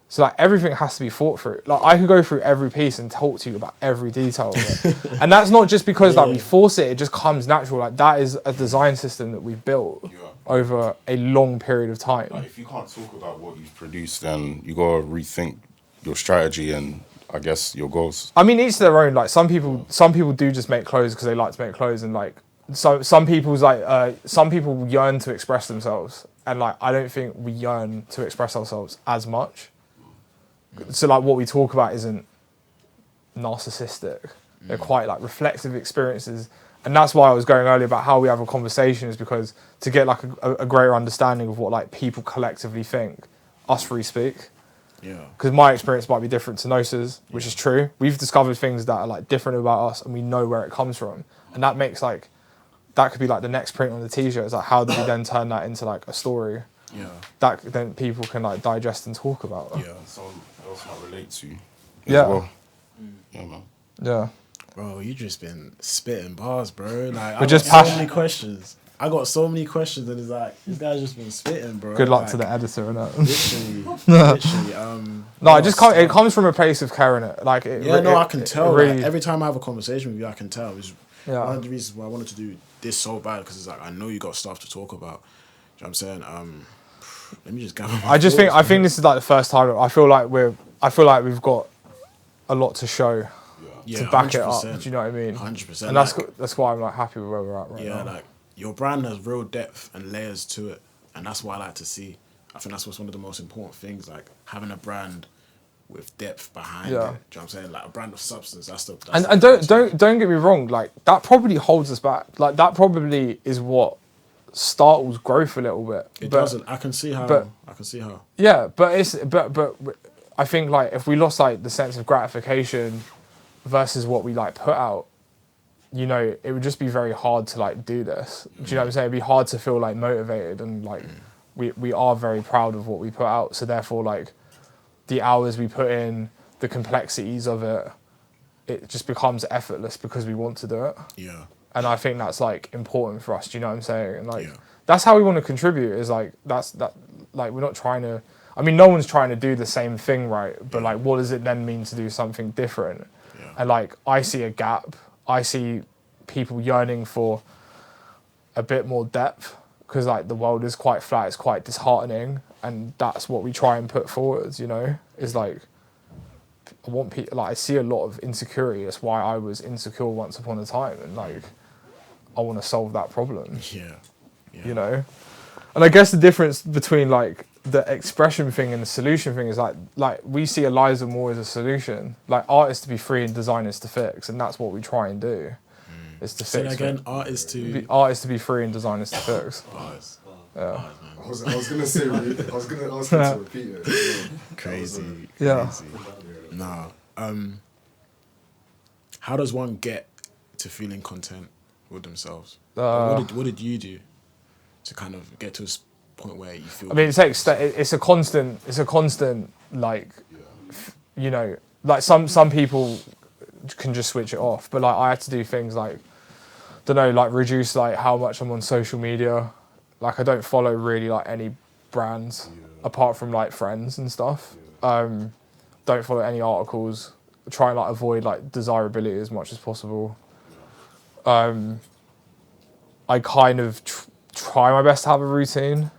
So like everything has to be thought through. Like I could go through every piece and talk to you about every detail of it. And that's not just because like we force it just comes natural. Like that is a design system that we've built over a long period of time. Like if you can't talk about what you've produced, then you gotta rethink your strategy. And I guess, your goals? I mean, each to their own. Like some people do just make clothes because they like to make clothes, and like some people's like some people yearn to express themselves, and like I don't think we yearn to express ourselves as much. So like what we talk about isn't narcissistic. They're quite like reflexive experiences, and that's why I was going earlier about how we have a conversation, is because to get like a greater understanding of what like people collectively think, us free speak. Yeah. Because my experience might be different to Nosa's, which is true. We've discovered things that are like different about us, and we know where it comes from, and that makes like that could be like the next print on the t-shirt. It's like, how do we then turn that into like a story? Yeah. That then people can like digest and talk about. Yeah. Someone else might relate to you as Yeah. well. Yeah, man. Yeah. Bro, you just been spitting bars, bro. Like, We're I just got so many questions. I got so many questions, and it's like, this guy's just been spitting, bro. Good luck like, to the editor, innit? literally. No, it comes from a place of caring. It like it. Yeah, no, it- I can it tell. really- Like, every time I have a conversation with you, I can tell. It's Yeah. one of the reasons why I wanted to do this so bad, because it's like, I know you got stuff to talk about. Do you know what I'm saying? Let me just gather my I just think thoughts, man. this is like the first time I feel like we've got a lot to show Yeah, to back it up. 100%. Do you know what I mean? 100%. And that's why I'm like happy with where we're at right Yeah, now. like, your brand has real depth and layers to it, and that's what I like to see. I think that's what's one of the most important things, like having a brand with depth behind Yeah. it. Do you know what I'm saying? Like a brand of substance. That's And don't get me wrong, like that probably holds us back. Like that probably is what startles growth a little bit. It But- doesn't. I can see how. but- I can see how. Yeah, but I think like if we lost like the sense of gratification versus what we like put out, you know, it would just be very hard to like do this. Do you know what I'm saying? It'd be hard to feel like motivated, and like we are very proud of what we put out. So therefore, like the hours we put in, the complexities of it, it just becomes effortless because we want to do it. Yeah. And I think that's like important for us. Do you know what I'm saying? And like Yeah. that's how we want to contribute. Is like like we're not trying to. I mean, no one's trying to do the same thing, right? But like, what does it then mean to do something different? Yeah. And like, I see a gap. I see people yearning for a bit more depth, because like the world is quite flat. It's quite disheartening, and that's what we try and put forwards. You know, is like I want people. Like I see a lot of insecurity. That's why I was insecure once upon a time, and like I want to solve that problem. Yeah. You know, and I guess the difference between like the expression thing and the solution thing is like we see Aeliza more as a solution, like artists to be free and designers to fix, and that's what we try and do, is to Say fix that again. things. Artists To be free and designers to fix. Bars. Yeah. I was gonna say, I was gonna ask you to repeat it. Crazy. Yeah. Crazy. Nah. How does one get to feeling content with themselves? What did you do to kind of get to a point where you feel? I mean, it's a constant like, you know, like some people can just switch it off, but like I had to do things like, don't know, like reduce like how much I'm on social media. Like I don't follow really like any brands apart from like friends and stuff. Don't follow any articles. Try and like avoid like desirability as much as possible. I kind of try my best to have a routine,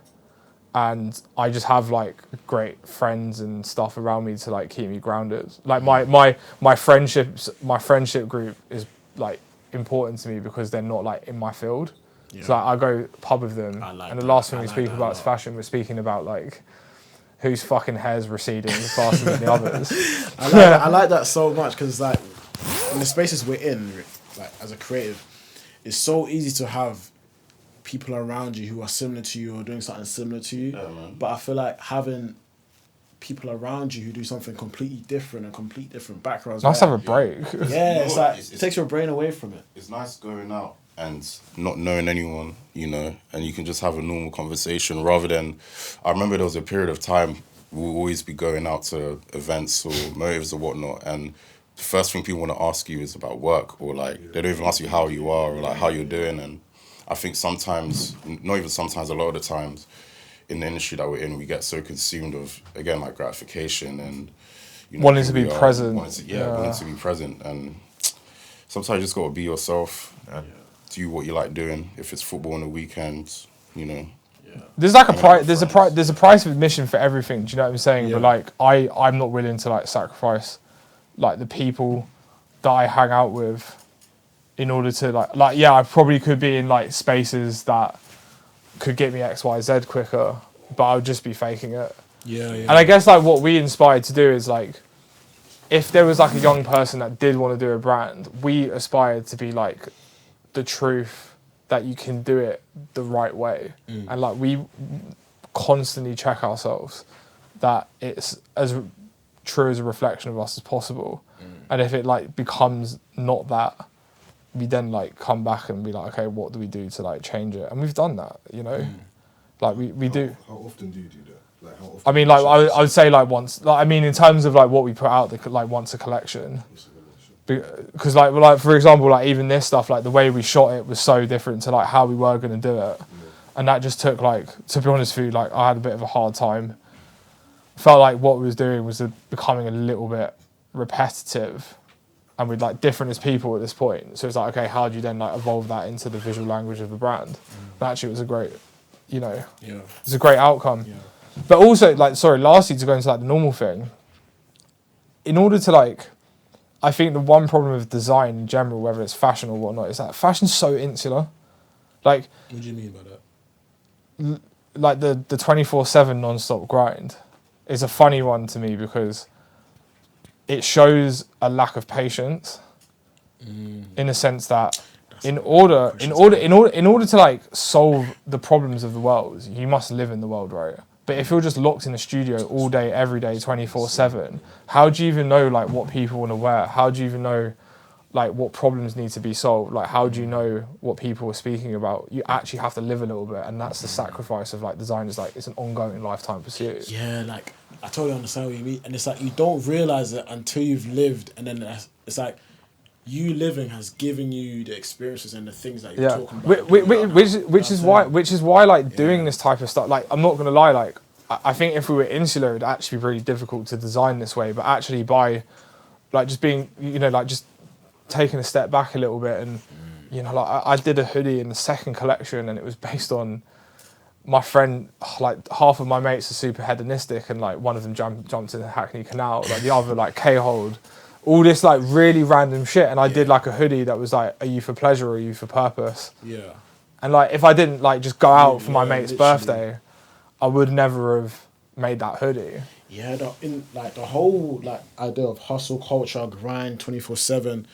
and I just have like great friends and stuff around me to like keep me grounded. Like my friendship group is like important to me because they're not like in my field. Yeah. So like, I go pub with them, like and the that. last thing I we like speak that a about is lot. fashion. We're speaking about like whose fucking hair's receding faster than the others. I like that so much, because like in the spaces we're in, like as a creative, it's so easy to have people around you who are similar to you or doing something similar to you. Yeah, man. But I feel like having people around you who do something completely different and complete different backgrounds. Nice to have a better. break. Yeah, it's like It's- it takes your brain away from it. It's nice going out and not knowing anyone, you know, and you can just have a normal conversation rather than. I remember there was a period of time we would always be going out to events or motives or whatnot, and the first thing people want to ask you is about work, or like they don't even ask you how you are or like how you're doing. And I think sometimes, not even sometimes, a lot of the times in the industry that we're in, we get so consumed of, again, like gratification and, you know, Wanting who to be we are, present. wanting to be present. And sometimes you just got to be yourself, do what you like doing. If it's football on the weekends, you know. There's like a Yeah, price. friends. There's a price of admission for everything. Do you know what I'm saying? Yeah. But like I'm not willing to like sacrifice like the people that I hang out with in order to like yeah, I probably could be in like spaces that could get me X, Y, Z quicker, but I would just be faking it. Yeah, yeah. And I guess like what we inspired to do is like, if there was like a young person that did want to do a brand, we aspired to be like the truth that you can do it the right way. And like we constantly check ourselves that it's as true as a reflection of us as possible. And if it like becomes not that, we then like come back and be like, okay, what do we do to like change it? And we've done that, you know? Like we do. How often do you do that? Like how often? I mean, like I would say like once. Like I mean, in terms of like what we put out, like once a collection. Because like for example, like even this stuff, like the way we shot it was so different to like how we were going to do it, and that just took like, to be honest with you, like I had a bit of a hard time. Felt like what we was doing was becoming a little bit repetitive, and we'd like different as people at this point. So it's like, okay, how do you then like evolve that into the visual language of the brand? And actually, it was a great, you know, it's a great outcome. Yeah. But also, like, sorry, lastly, to go into like the normal thing, in order to like, I think the one problem with design in general, whether it's fashion or whatnot, is that fashion's so insular. Like, what do you mean by that? Like the 24/7 non-stop grind is a funny one to me because it shows a lack of patience, in a sense that in order to like solve the problems of the world, you must live in the world, right? But if you're just locked in a studio all day, every day, 24/7, how do you even know like what people want to wear? How do you even know like what problems need to be solved? Like how do you know what people are speaking about? You actually have to live a little bit, and that's the sacrifice of like design. Is like it's an ongoing lifetime pursuit. Yeah, like I totally understand what you mean, and it's like you don't realize it until you've lived, and then it's like you living has given you the experiences and the things that you're talking about. Which is why like doing this type of stuff, like I'm not gonna lie, like I think if we were insular, it'd actually be really difficult to design this way. But actually by like just being, you know, like just taking a step back a little bit, and you know, like I did a hoodie in the second collection, and it was based on my friend. Like half of my mates are super hedonistic, and like one of them jumped in the Hackney Canal, like the other like K-hold. All this like really random shit, and I did like a hoodie that was like, are you for pleasure or are you for purpose? Yeah. And like if I didn't like just go out for my mate's birthday, I would never have made that hoodie. Yeah, the whole like idea of hustle culture, grind 24/7,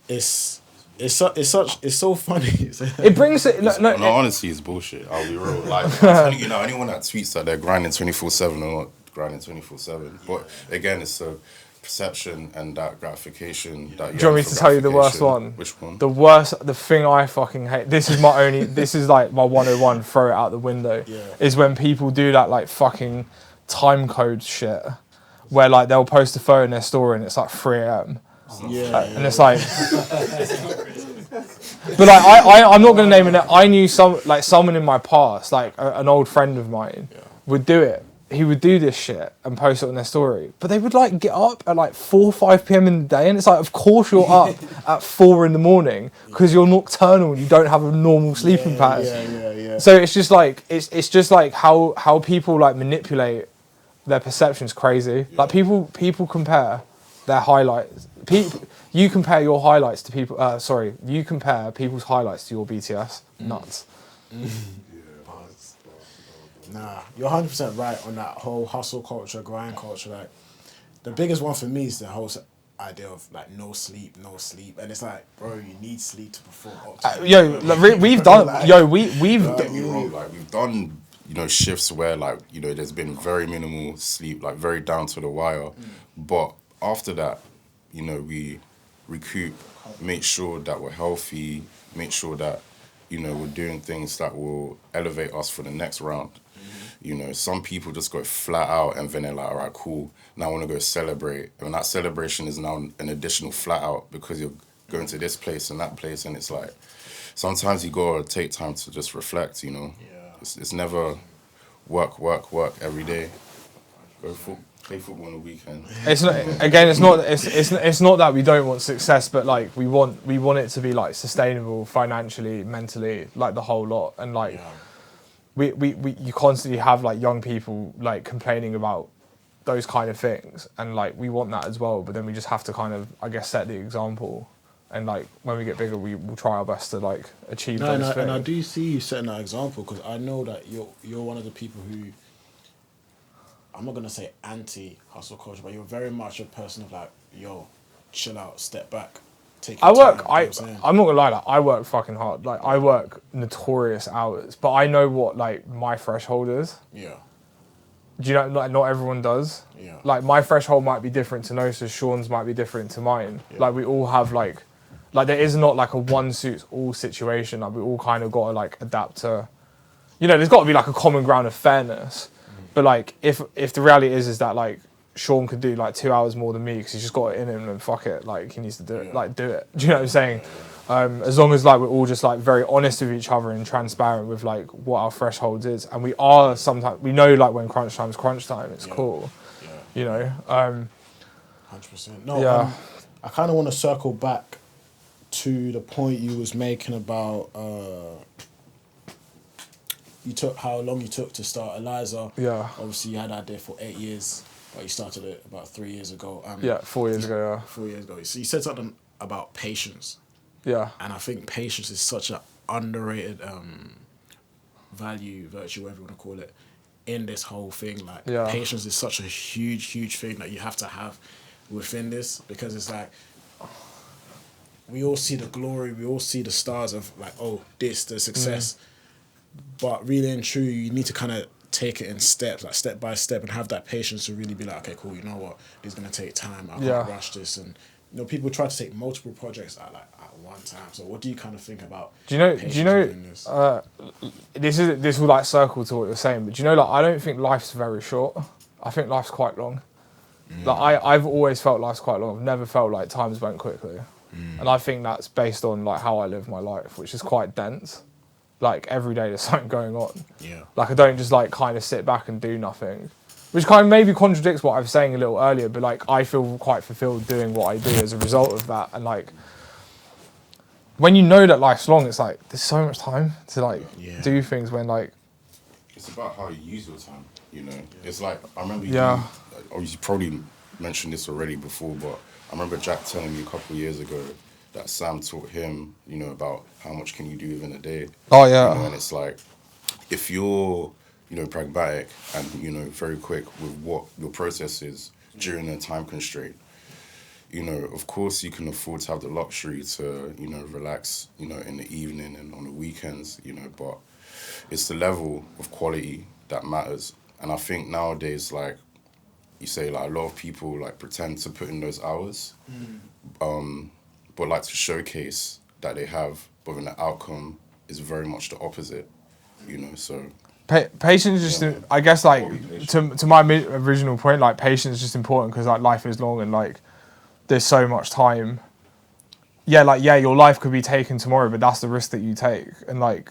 it's so funny. It brings it. No, honestly, it's bullshit. I'll be real. Like you know, anyone that tweets that they're grinding 24/7 or not grinding 24/7. But again, it's a perception and that gratification. That do you want me to tell you the worst one? Which one? The worst, the thing I fucking hate. This is like my 101. Throw it out the window. Yeah. Is when people do that like fucking time code shit, where like they'll post a photo in their story and it's like 3 a.m. And it's like. But like I'm not gonna name it. I knew someone in my past, like an old friend of mine, would do it. He would do this shit and post it on their story, but they would like get up at like 4 or 5 p.m. in the day, and it's like, of course you're up at 4 in the morning because you're nocturnal and you don't have a normal sleeping pattern. Yeah. So it's just like it's just like how people like manipulate their perceptions. Crazy. Like people compare their highlights. You compare your highlights to people. You compare people's highlights to your BTS. Nuts. Nah, you're 100% right on that whole hustle culture, grind culture. Like, the biggest one for me is the whole idea of like no sleep, and it's like, bro, you need sleep to perform. We've done. We've done. You know, shifts where like, you know, there's been very minimal sleep, like very down to the wire. But after that, you know, we recoup, make sure that we're healthy, make sure that, you know, we're doing things that will elevate us for the next round. You know, some people just go flat out and then they're like, all right, cool, now I want to go celebrate. And that celebration is now an additional flat out because you're going to this place and that place. And it's like, sometimes you got to take time to just reflect, you know. Yeah. It's never work every day. Play football on the weekend. It's not, again, it's not that we don't want success, but like we want it to be like sustainable financially, mentally, like the whole lot. And like you constantly have like young people like complaining about those kind of things, and like we want that as well. But then we just have to kind of, I guess, set the example, and like when we get bigger, we will try our best to like achieve those things. And I do see you setting that example, because I know that you're one of the people who, I'm not gonna say anti-hustle culture, but you're very much a person of like, yo, chill out, step back, take your time. I'm not gonna lie, like I work fucking hard. Like I work notorious hours, but I know what like my threshold is. Yeah. Do you know, like, not everyone does. Yeah. Like, my threshold might be different to Nosa's, Sean's might be different to mine. Yeah. Like, we all have, like, there is not, like, a one-suits-all situation. Like, we all kind of got to, like, adapt to... You know, there's got to be, like, a common ground of fairness. But, like, if the reality is that, like, Sean could do, like, 2 hours more than me because he's just got it in him and fuck it, like, he needs to do it. Like, do it. Do you know what I'm saying? As long as like we're all just like very honest with each other and transparent with like what our thresholds is, and we are sometimes, we know like when crunch time, it's cool, you know. 100%. No, I kind of want to circle back to the point you was making about how long you took to start Aeliza. Yeah. Obviously, you had that there for 8 years, but you started it about 3 years ago. 4 years ago. Yeah. 4 years ago. So you said something about patience. Yeah. And I think patience is such an underrated virtue, whatever you want to call it, in this whole thing. Like, patience is such a huge thing that you have to have within this, because it's like, we all see the glory, we all see the stars of like, oh, the success. But really and truly, you need to kind of take it in steps, like step by step, and have that patience to really be like, okay, cool, you know what, this is going to take time, I can't rush this. And you know, people try to take multiple projects at one time. So what do you kind of think about? Do you know? This will like circle to what you're saying, but do you know, like, I don't think life's very short. I think life's quite long. Like I've always felt life's quite long. I've never felt like times went quickly, and I think that's based on like how I live my life, which is quite dense. Like every day there's something going on. Yeah. Like I don't just like kind of sit back and do nothing. Which kind of maybe contradicts what I was saying a little earlier, but like I feel quite fulfilled doing what I do as a result of that. And like, when you know that life's long, it's like there's so much time to like do things when like. It's about how you use your time, you know. It's like I remember you probably mentioned this already before, but I remember Jack telling me a couple of years ago that Sam taught him, you know, about how much can you do within a day. Oh yeah. You know, and it's like if you're, you know, pragmatic and, you know, very quick with what your process is during a time constraint, you know, of course you can afford to have the luxury to, you know, relax, you know, in the evening and on the weekends, you know, but it's the level of quality that matters. And I think nowadays, like you say, like a lot of people like pretend to put in those hours, but like to showcase that they have, but then the outcome is very much the opposite, you know, so... Patience is just, I guess, like, to my original point, like, patience is just important because, like, life is long and, like, there's so much time. Yeah, like, your life could be taken tomorrow, but that's the risk that you take. And, like,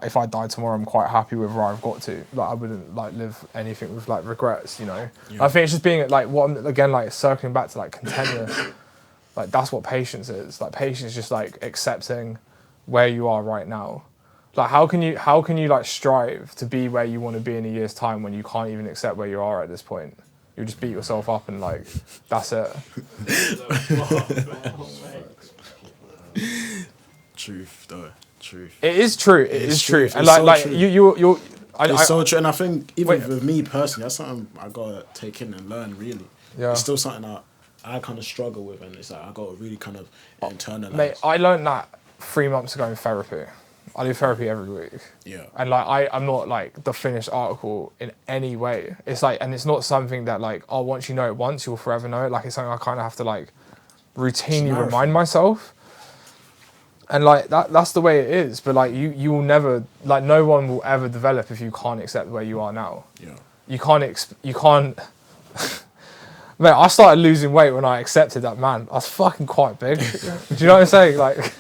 if I die tomorrow, I'm quite happy with where I've got to. Like, I wouldn't, like, live anything with, like, regrets, you know? Yeah. I think it's just being, like, again, like, circling back to, like, contentness. Like, that's what patience is. Like, patience is just, like, accepting where you are right now. Like, how can you like strive to be where you want to be in a year's time when you can't even accept where you are at this point? You just beat yourself up and like, that's it. Truth, though. Truth. It is true. It is true. And like true. you. It's so true. And I think even with me personally, that's something I gotta take in and learn. Really, it's still something that I kind of struggle with, and it's like I gotta really kind of internalize. Mate, I learned that 3 months ago in therapy. I do therapy every week. Yeah. And like I'm not like the finished article in any way. It's like, and it's not something that like, oh, once you know it once, you'll forever know it. Like it's something I kind of have to like routinely remind myself. And like that's the way it is. But like you will never, like no one will ever develop if you can't accept where you are now. Yeah. You can't. Mate, I started losing weight when I accepted that, man. I was fucking quite big. Do you know what I'm saying? Like.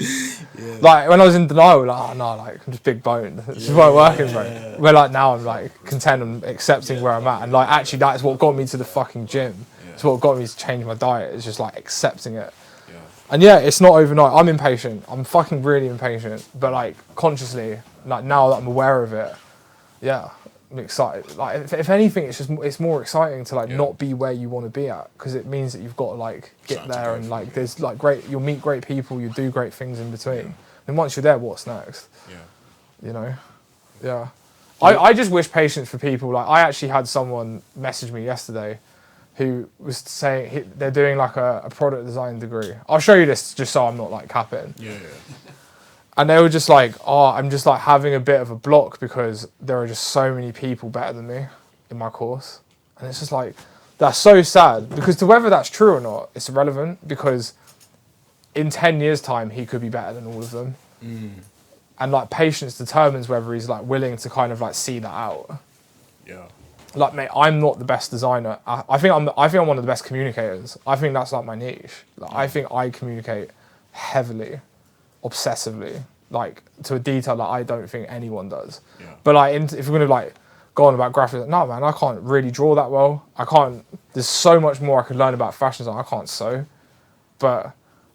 Yeah. Like when I was in denial, like, oh no, like I'm just big boned. This is why working, bro. Yeah. Where like now I'm like content and accepting where I'm at, and like actually that's what got me to the fucking gym. It's what got me to change my diet. It's just like accepting it. Yeah. And yeah, it's not overnight. I'm impatient. I'm fucking really impatient. But like consciously, like now that I'm aware of it, yeah, I'm excited. Like if anything, it's more exciting to like Yeah. not be where you want to be at, because it means that you've got to like get Something to there, go and for, like yeah. there's like you'll meet great people, you do great things in between. And once you're there, what's next? Yeah. You know? Yeah. I just wish patience for people. Like I actually had someone message me yesterday who was saying they're doing like a product design degree. I'll show you this just so I'm not like capping. Yeah. And they were just like, oh, I'm just like having a bit of a block because there are just so many people better than me in my course. And it's just like, that's so sad, because to whether that's true or not, it's irrelevant, because in 10 years' time, he could be better than all of them. And like patience determines whether he's like willing to kind of like see that out. Yeah. Like, mate, I'm not the best designer. I think I'm one of the best communicators. I think that's like my niche. Like, I think I communicate heavily, obsessively, like to a detail that I don't think anyone does. Yeah. But like, if we're gonna like go on about graphics, no, man, I can't really draw that well. I can't. There's so much more I could learn about fashion design. I can't sew, but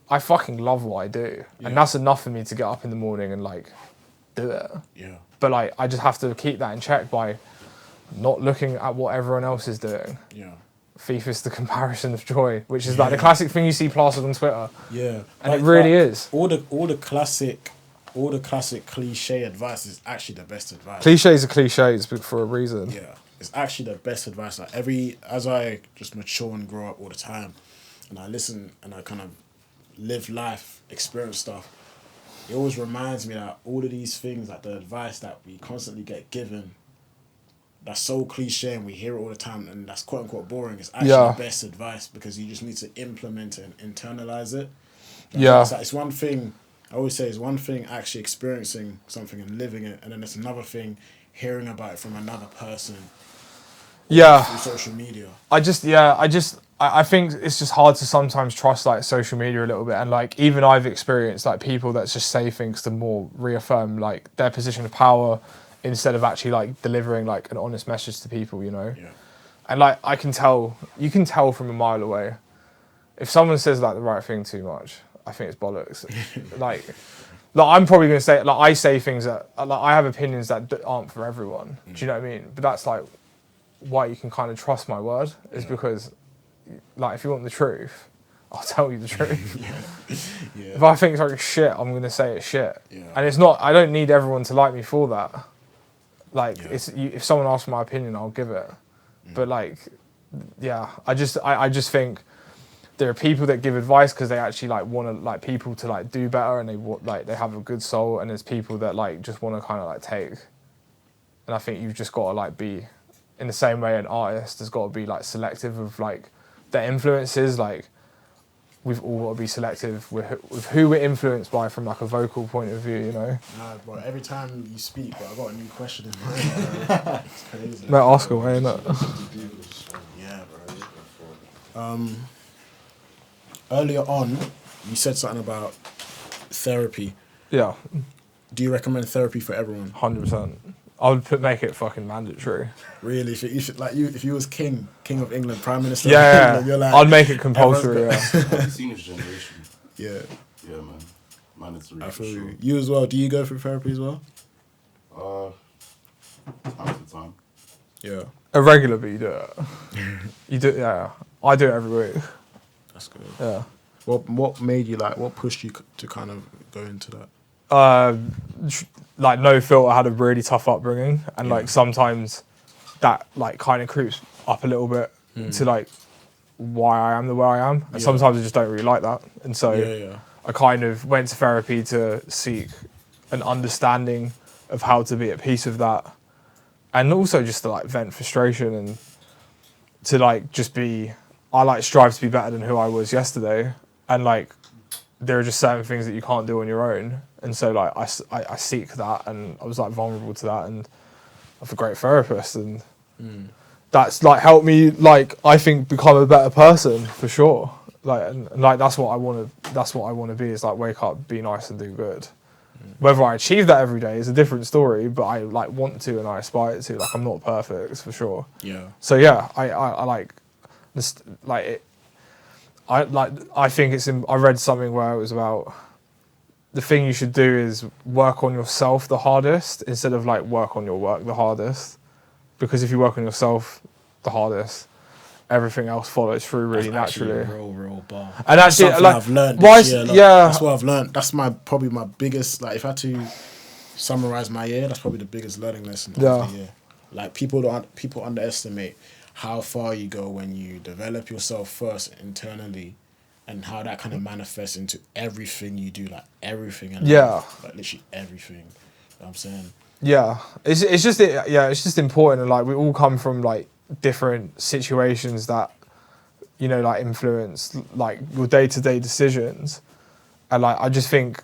I fucking love what I do, and that's enough for me to get up in the morning and like do it. Yeah. But like, I just have to keep that in check by not looking at what everyone else is doing. Yeah. Thief is the comparison of joy, which is like the classic thing you see plastered on Twitter. Yeah. And it really is. All the classic cliche advice is actually the best advice. Cliches are cliches, but for a reason. Yeah. It's actually the best advice. Like as I just mature and grow up all the time, and I listen and I kind of live life, experience stuff, it always reminds me that all of these things, like the advice that we constantly get given, that's so cliche and we hear it all the time, and that's quote unquote boring, it's actually the best advice, because you just need to implement it and internalize it. It's one thing, I always say, it's one thing actually experiencing something and living it, and then it's another thing hearing about it from another person through social media. I think it's just hard to sometimes trust like social media a little bit, and like even I've experienced like people that just say things to more reaffirm like their position of power instead of actually like delivering like an honest message to people, you know. Yeah. And like you can tell from a mile away if someone says like the right thing too much. I think it's bollocks. like I'm probably gonna say, like, I say things that like I have opinions that aren't for everyone. Do you know what I mean? But that's like why you can kind of trust my word, is because like if you want the truth, I'll tell you the truth. If I think something shit, I'm gonna say it's shit. And it's not, I don't need everyone to like me for that. Like if someone asks my opinion, I'll give it. But like, I just think there are people that give advice because they actually like want to like people to like do better, and they have a good soul, and there's people that like just want to kind of like take. And I think you've just got to like be, in the same way an artist has got to be like selective of like their influences. Like we've all got to be selective with who we're influenced by from like a vocal point of view, you know. Nah, bro, every time you speak, bro, I got a new question in mind, bro. It's crazy. Mate, ask away, innit? Yeah, bro. Earlier on, you said something about therapy. Yeah, Do you recommend therapy for everyone? 100%. I would make it fucking mandatory. Really? If you was king of England, prime minister Yeah, of England, you're like, I'd make it compulsory. Yeah. Have you seen this generation? Yeah, Yeah, man. Mandatory I for feel sure. you. You as well. Do you go through therapy as well? Time to time. Yeah, Irregular, but you do it. You do, yeah. I do it every week. that's good. Yeah. What made you like? What pushed you to kind of go into that? Like No Filter had a really tough upbringing, and like sometimes that like kind of creeps up a little bit to like why I am the way I am, and sometimes I just don't really like that, and so I kind of went to therapy to seek an understanding of how to be at peace with that, and also just to like vent frustration and to like just be. I like strive to be better than who I was yesterday, and like there are just certain things that you can't do on your own, and so like I seek that, and I was like vulnerable to that, and I have a great therapist, and that's like helped me like I think become a better person for sure. Like and like that's what I want to be, is like wake up, be nice, and do good. Whether I achieve that every day is a different story, but I like want to and I aspire to. Like I'm not perfect for sure. Yeah. So yeah, I like this like it. I think it's. I read something where it was about the thing you should do is work on yourself the hardest instead of like work on your work the hardest, because if you work on yourself the hardest, everything else follows through really naturally. Actually a real bar. And actually, Something like, I've learned why this year. That's what I've learned. That's probably my biggest. Like, if I had to summarize my year, that's probably the biggest learning lesson of the year. Like, people underestimate how far you go when you develop yourself first internally, and how that kind of manifests into everything you do, like everything. In life, like literally everything. You know what I'm saying. Yeah, it's just important, and like we all come from like different situations that, you know, like influence like your day-to-day decisions, and like I just think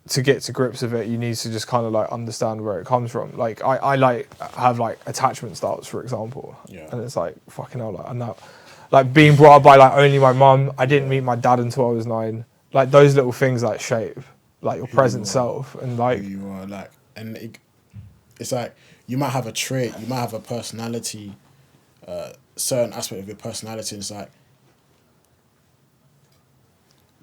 to get to grips with it, you need to just kind of like understand where it comes from. Like I like have like attachment styles, for example, and it's like fucking hell, like I'm not like being brought up by like only my mum. I didn't meet my dad until I was 9. Like those little things like shape like your present self, and like who you are, like, and it's like you might have a trait, you might have a personality, certain aspect of your personality, and it's like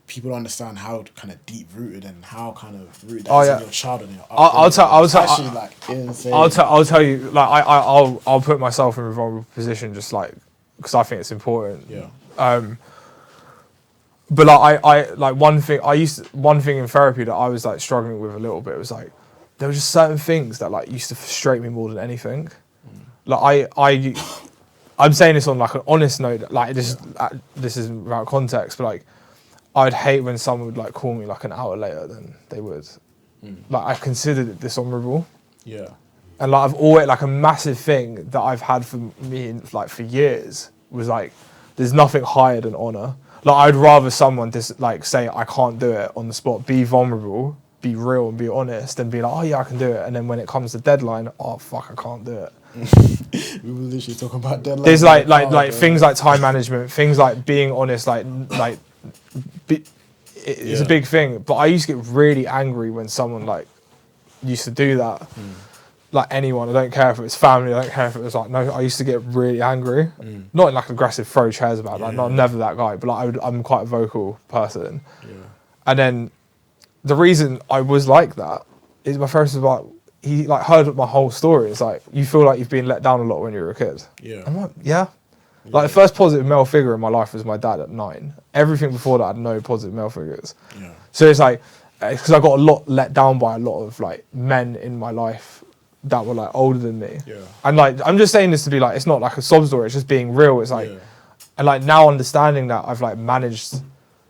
people understand how kind of deep rooted and how kind of rooted that is in your childhood. I'll tell you, like I'll put myself in a vulnerable position just like because I think it's important. But like I like one thing in therapy that I was like struggling with a little bit was like there were just certain things that like used to frustrate me more than anything. Like I'm saying this on like an honest note, like this isn't without context, but like I'd hate when someone would like call me like an hour later than they would. Like I considered it dishonorable. Yeah. And like I've always like a massive thing that I've had for me like for years was like there's nothing higher than honor. Like I'd rather someone just like say I can't do it on the spot, be vulnerable, be real and be honest, and be like, oh yeah, I can do it. And then when it comes to deadline, oh fuck, I can't do it. We were literally talking about deadline. There's like things like time management, things like being honest, it's a big thing. But I used to get really angry when someone like used to do that. Like anyone, I don't care if it was family, I don't care if it was like, no, I used to get really angry. Not in like aggressive throw chairs about it, like I'm never that guy, but like I'm quite a vocal person. And then the reason I was like that is my therapist was like, he like heard my whole story. It's like, you feel like you've been let down a lot when you were a kid. I'm like, yeah. Like the first positive male figure in my life was my dad at 9. Everything before that, I had no positive male figures. So it's like, because I got a lot let down by a lot of like men in my life that were like older than me. And like, I'm just saying this to be like, it's not like a sob story, it's just being real. It's like, and like now understanding that I've like managed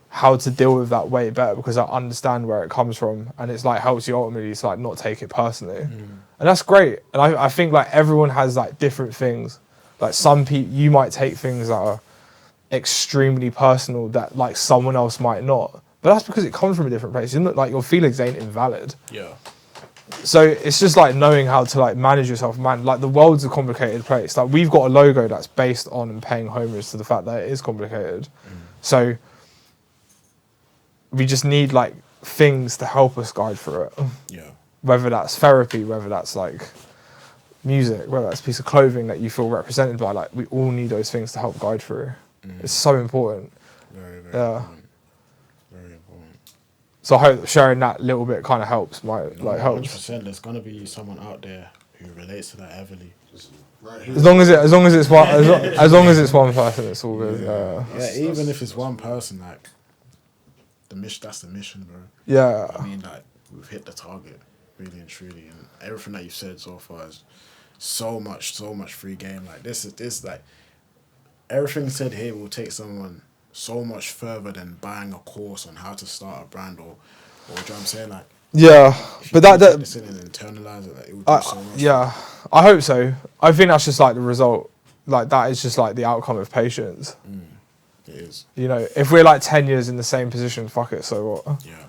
how to deal with that way better because I understand where it comes from, and it's like helps you ultimately to like not take it personally. And that's great. And I think like everyone has like different things. Like some people, you might take things that are extremely personal that like someone else might not. But that's because it comes from a different place. Isn't it? Like your feelings ain't invalid. So it's just like knowing how to like manage yourself, man. Like the world's a complicated place. Like we've got a logo that's based on and paying homage to the fact that it is complicated. So we just need like things to help us guide through it. Whether that's therapy, whether that's like music, whether that's a piece of clothing that you feel represented by, like we all need those things to help guide through. It's so important. Very important. Very important. So I hope sharing that little bit kind of helps. Helps. 100%. There's gonna be someone out there who relates to that heavily. As long as it's one person, it's all good. Even if it's one person, like that's the mission, bro. I mean, like we've hit the target, really and truly, and everything that you've said so far is so much free game. Like this like everything said here will take someone so much further than buying a course on how to start a brand or what I'm saying, like. But that this in and internalize it, like, it would do so much. I hope so. I think that's just like the result. Like that is just like the outcome of patience. It is. You know, if we're like 10 years in the same position, fuck it. So what? Yeah.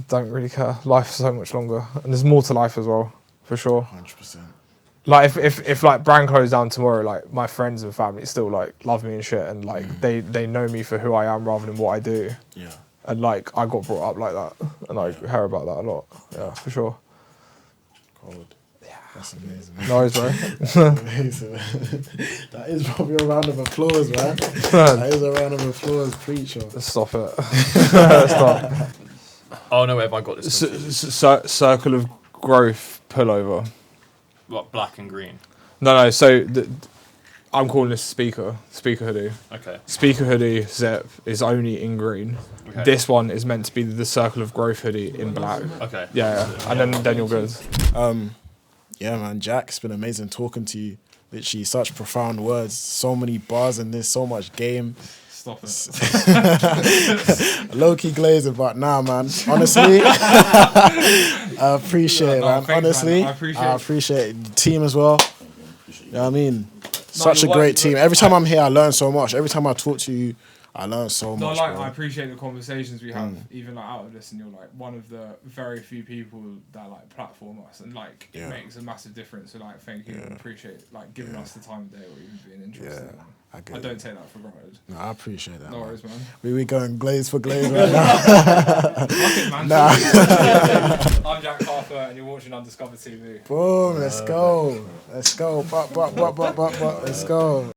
Don't really care. Life's so much longer, and there's more to life as well, for sure. 100%. Like if like brand closed down tomorrow, like my friends and family still like love me and shit, and like they know me for who I am rather than what I do. And like I got brought up like that, and I hear about that a lot. Yeah, for sure. Cold. That's amazing. No worries, bro. That's amazing. That is probably a round of applause, man. That is a round of applause, preacher. Stop it. Stop. Oh no, where have I got this? Circle of growth pullover. What, black and green? No. So I'm calling this speaker hoodie. Okay. Speaker hoodie zip is only in green. Okay. This one is meant to be the Circle of Growth hoodie in black. Okay. Yeah. And then you're good. Yeah, man, Jack, it's been amazing talking to you. Literally, such profound words, so many bars in this, so much game. Stop it. Low-key glazing, but nah, man. Honestly, I appreciate it, man. thanks, Honestly, man. I appreciate the team as well. You know what I mean? Such a you're great right, team. Every time I'm here, I learn so much. Every time I talk to you, I learn so No, much. like bro. I appreciate the conversations we have, even like out of this, and you're like one of the very few people that like platform us, and like it makes a massive difference. So like, thank you, and appreciate like giving us the time of day or even being interested. Yeah, I get don't it. take that for granted. No, I appreciate that. No man. worries, man. We going glaze for glaze right now. Fuck it, man. I'm Jack Harper, and you're watching Undiscovered TV. Boom, let's go. Let's go. Let's go.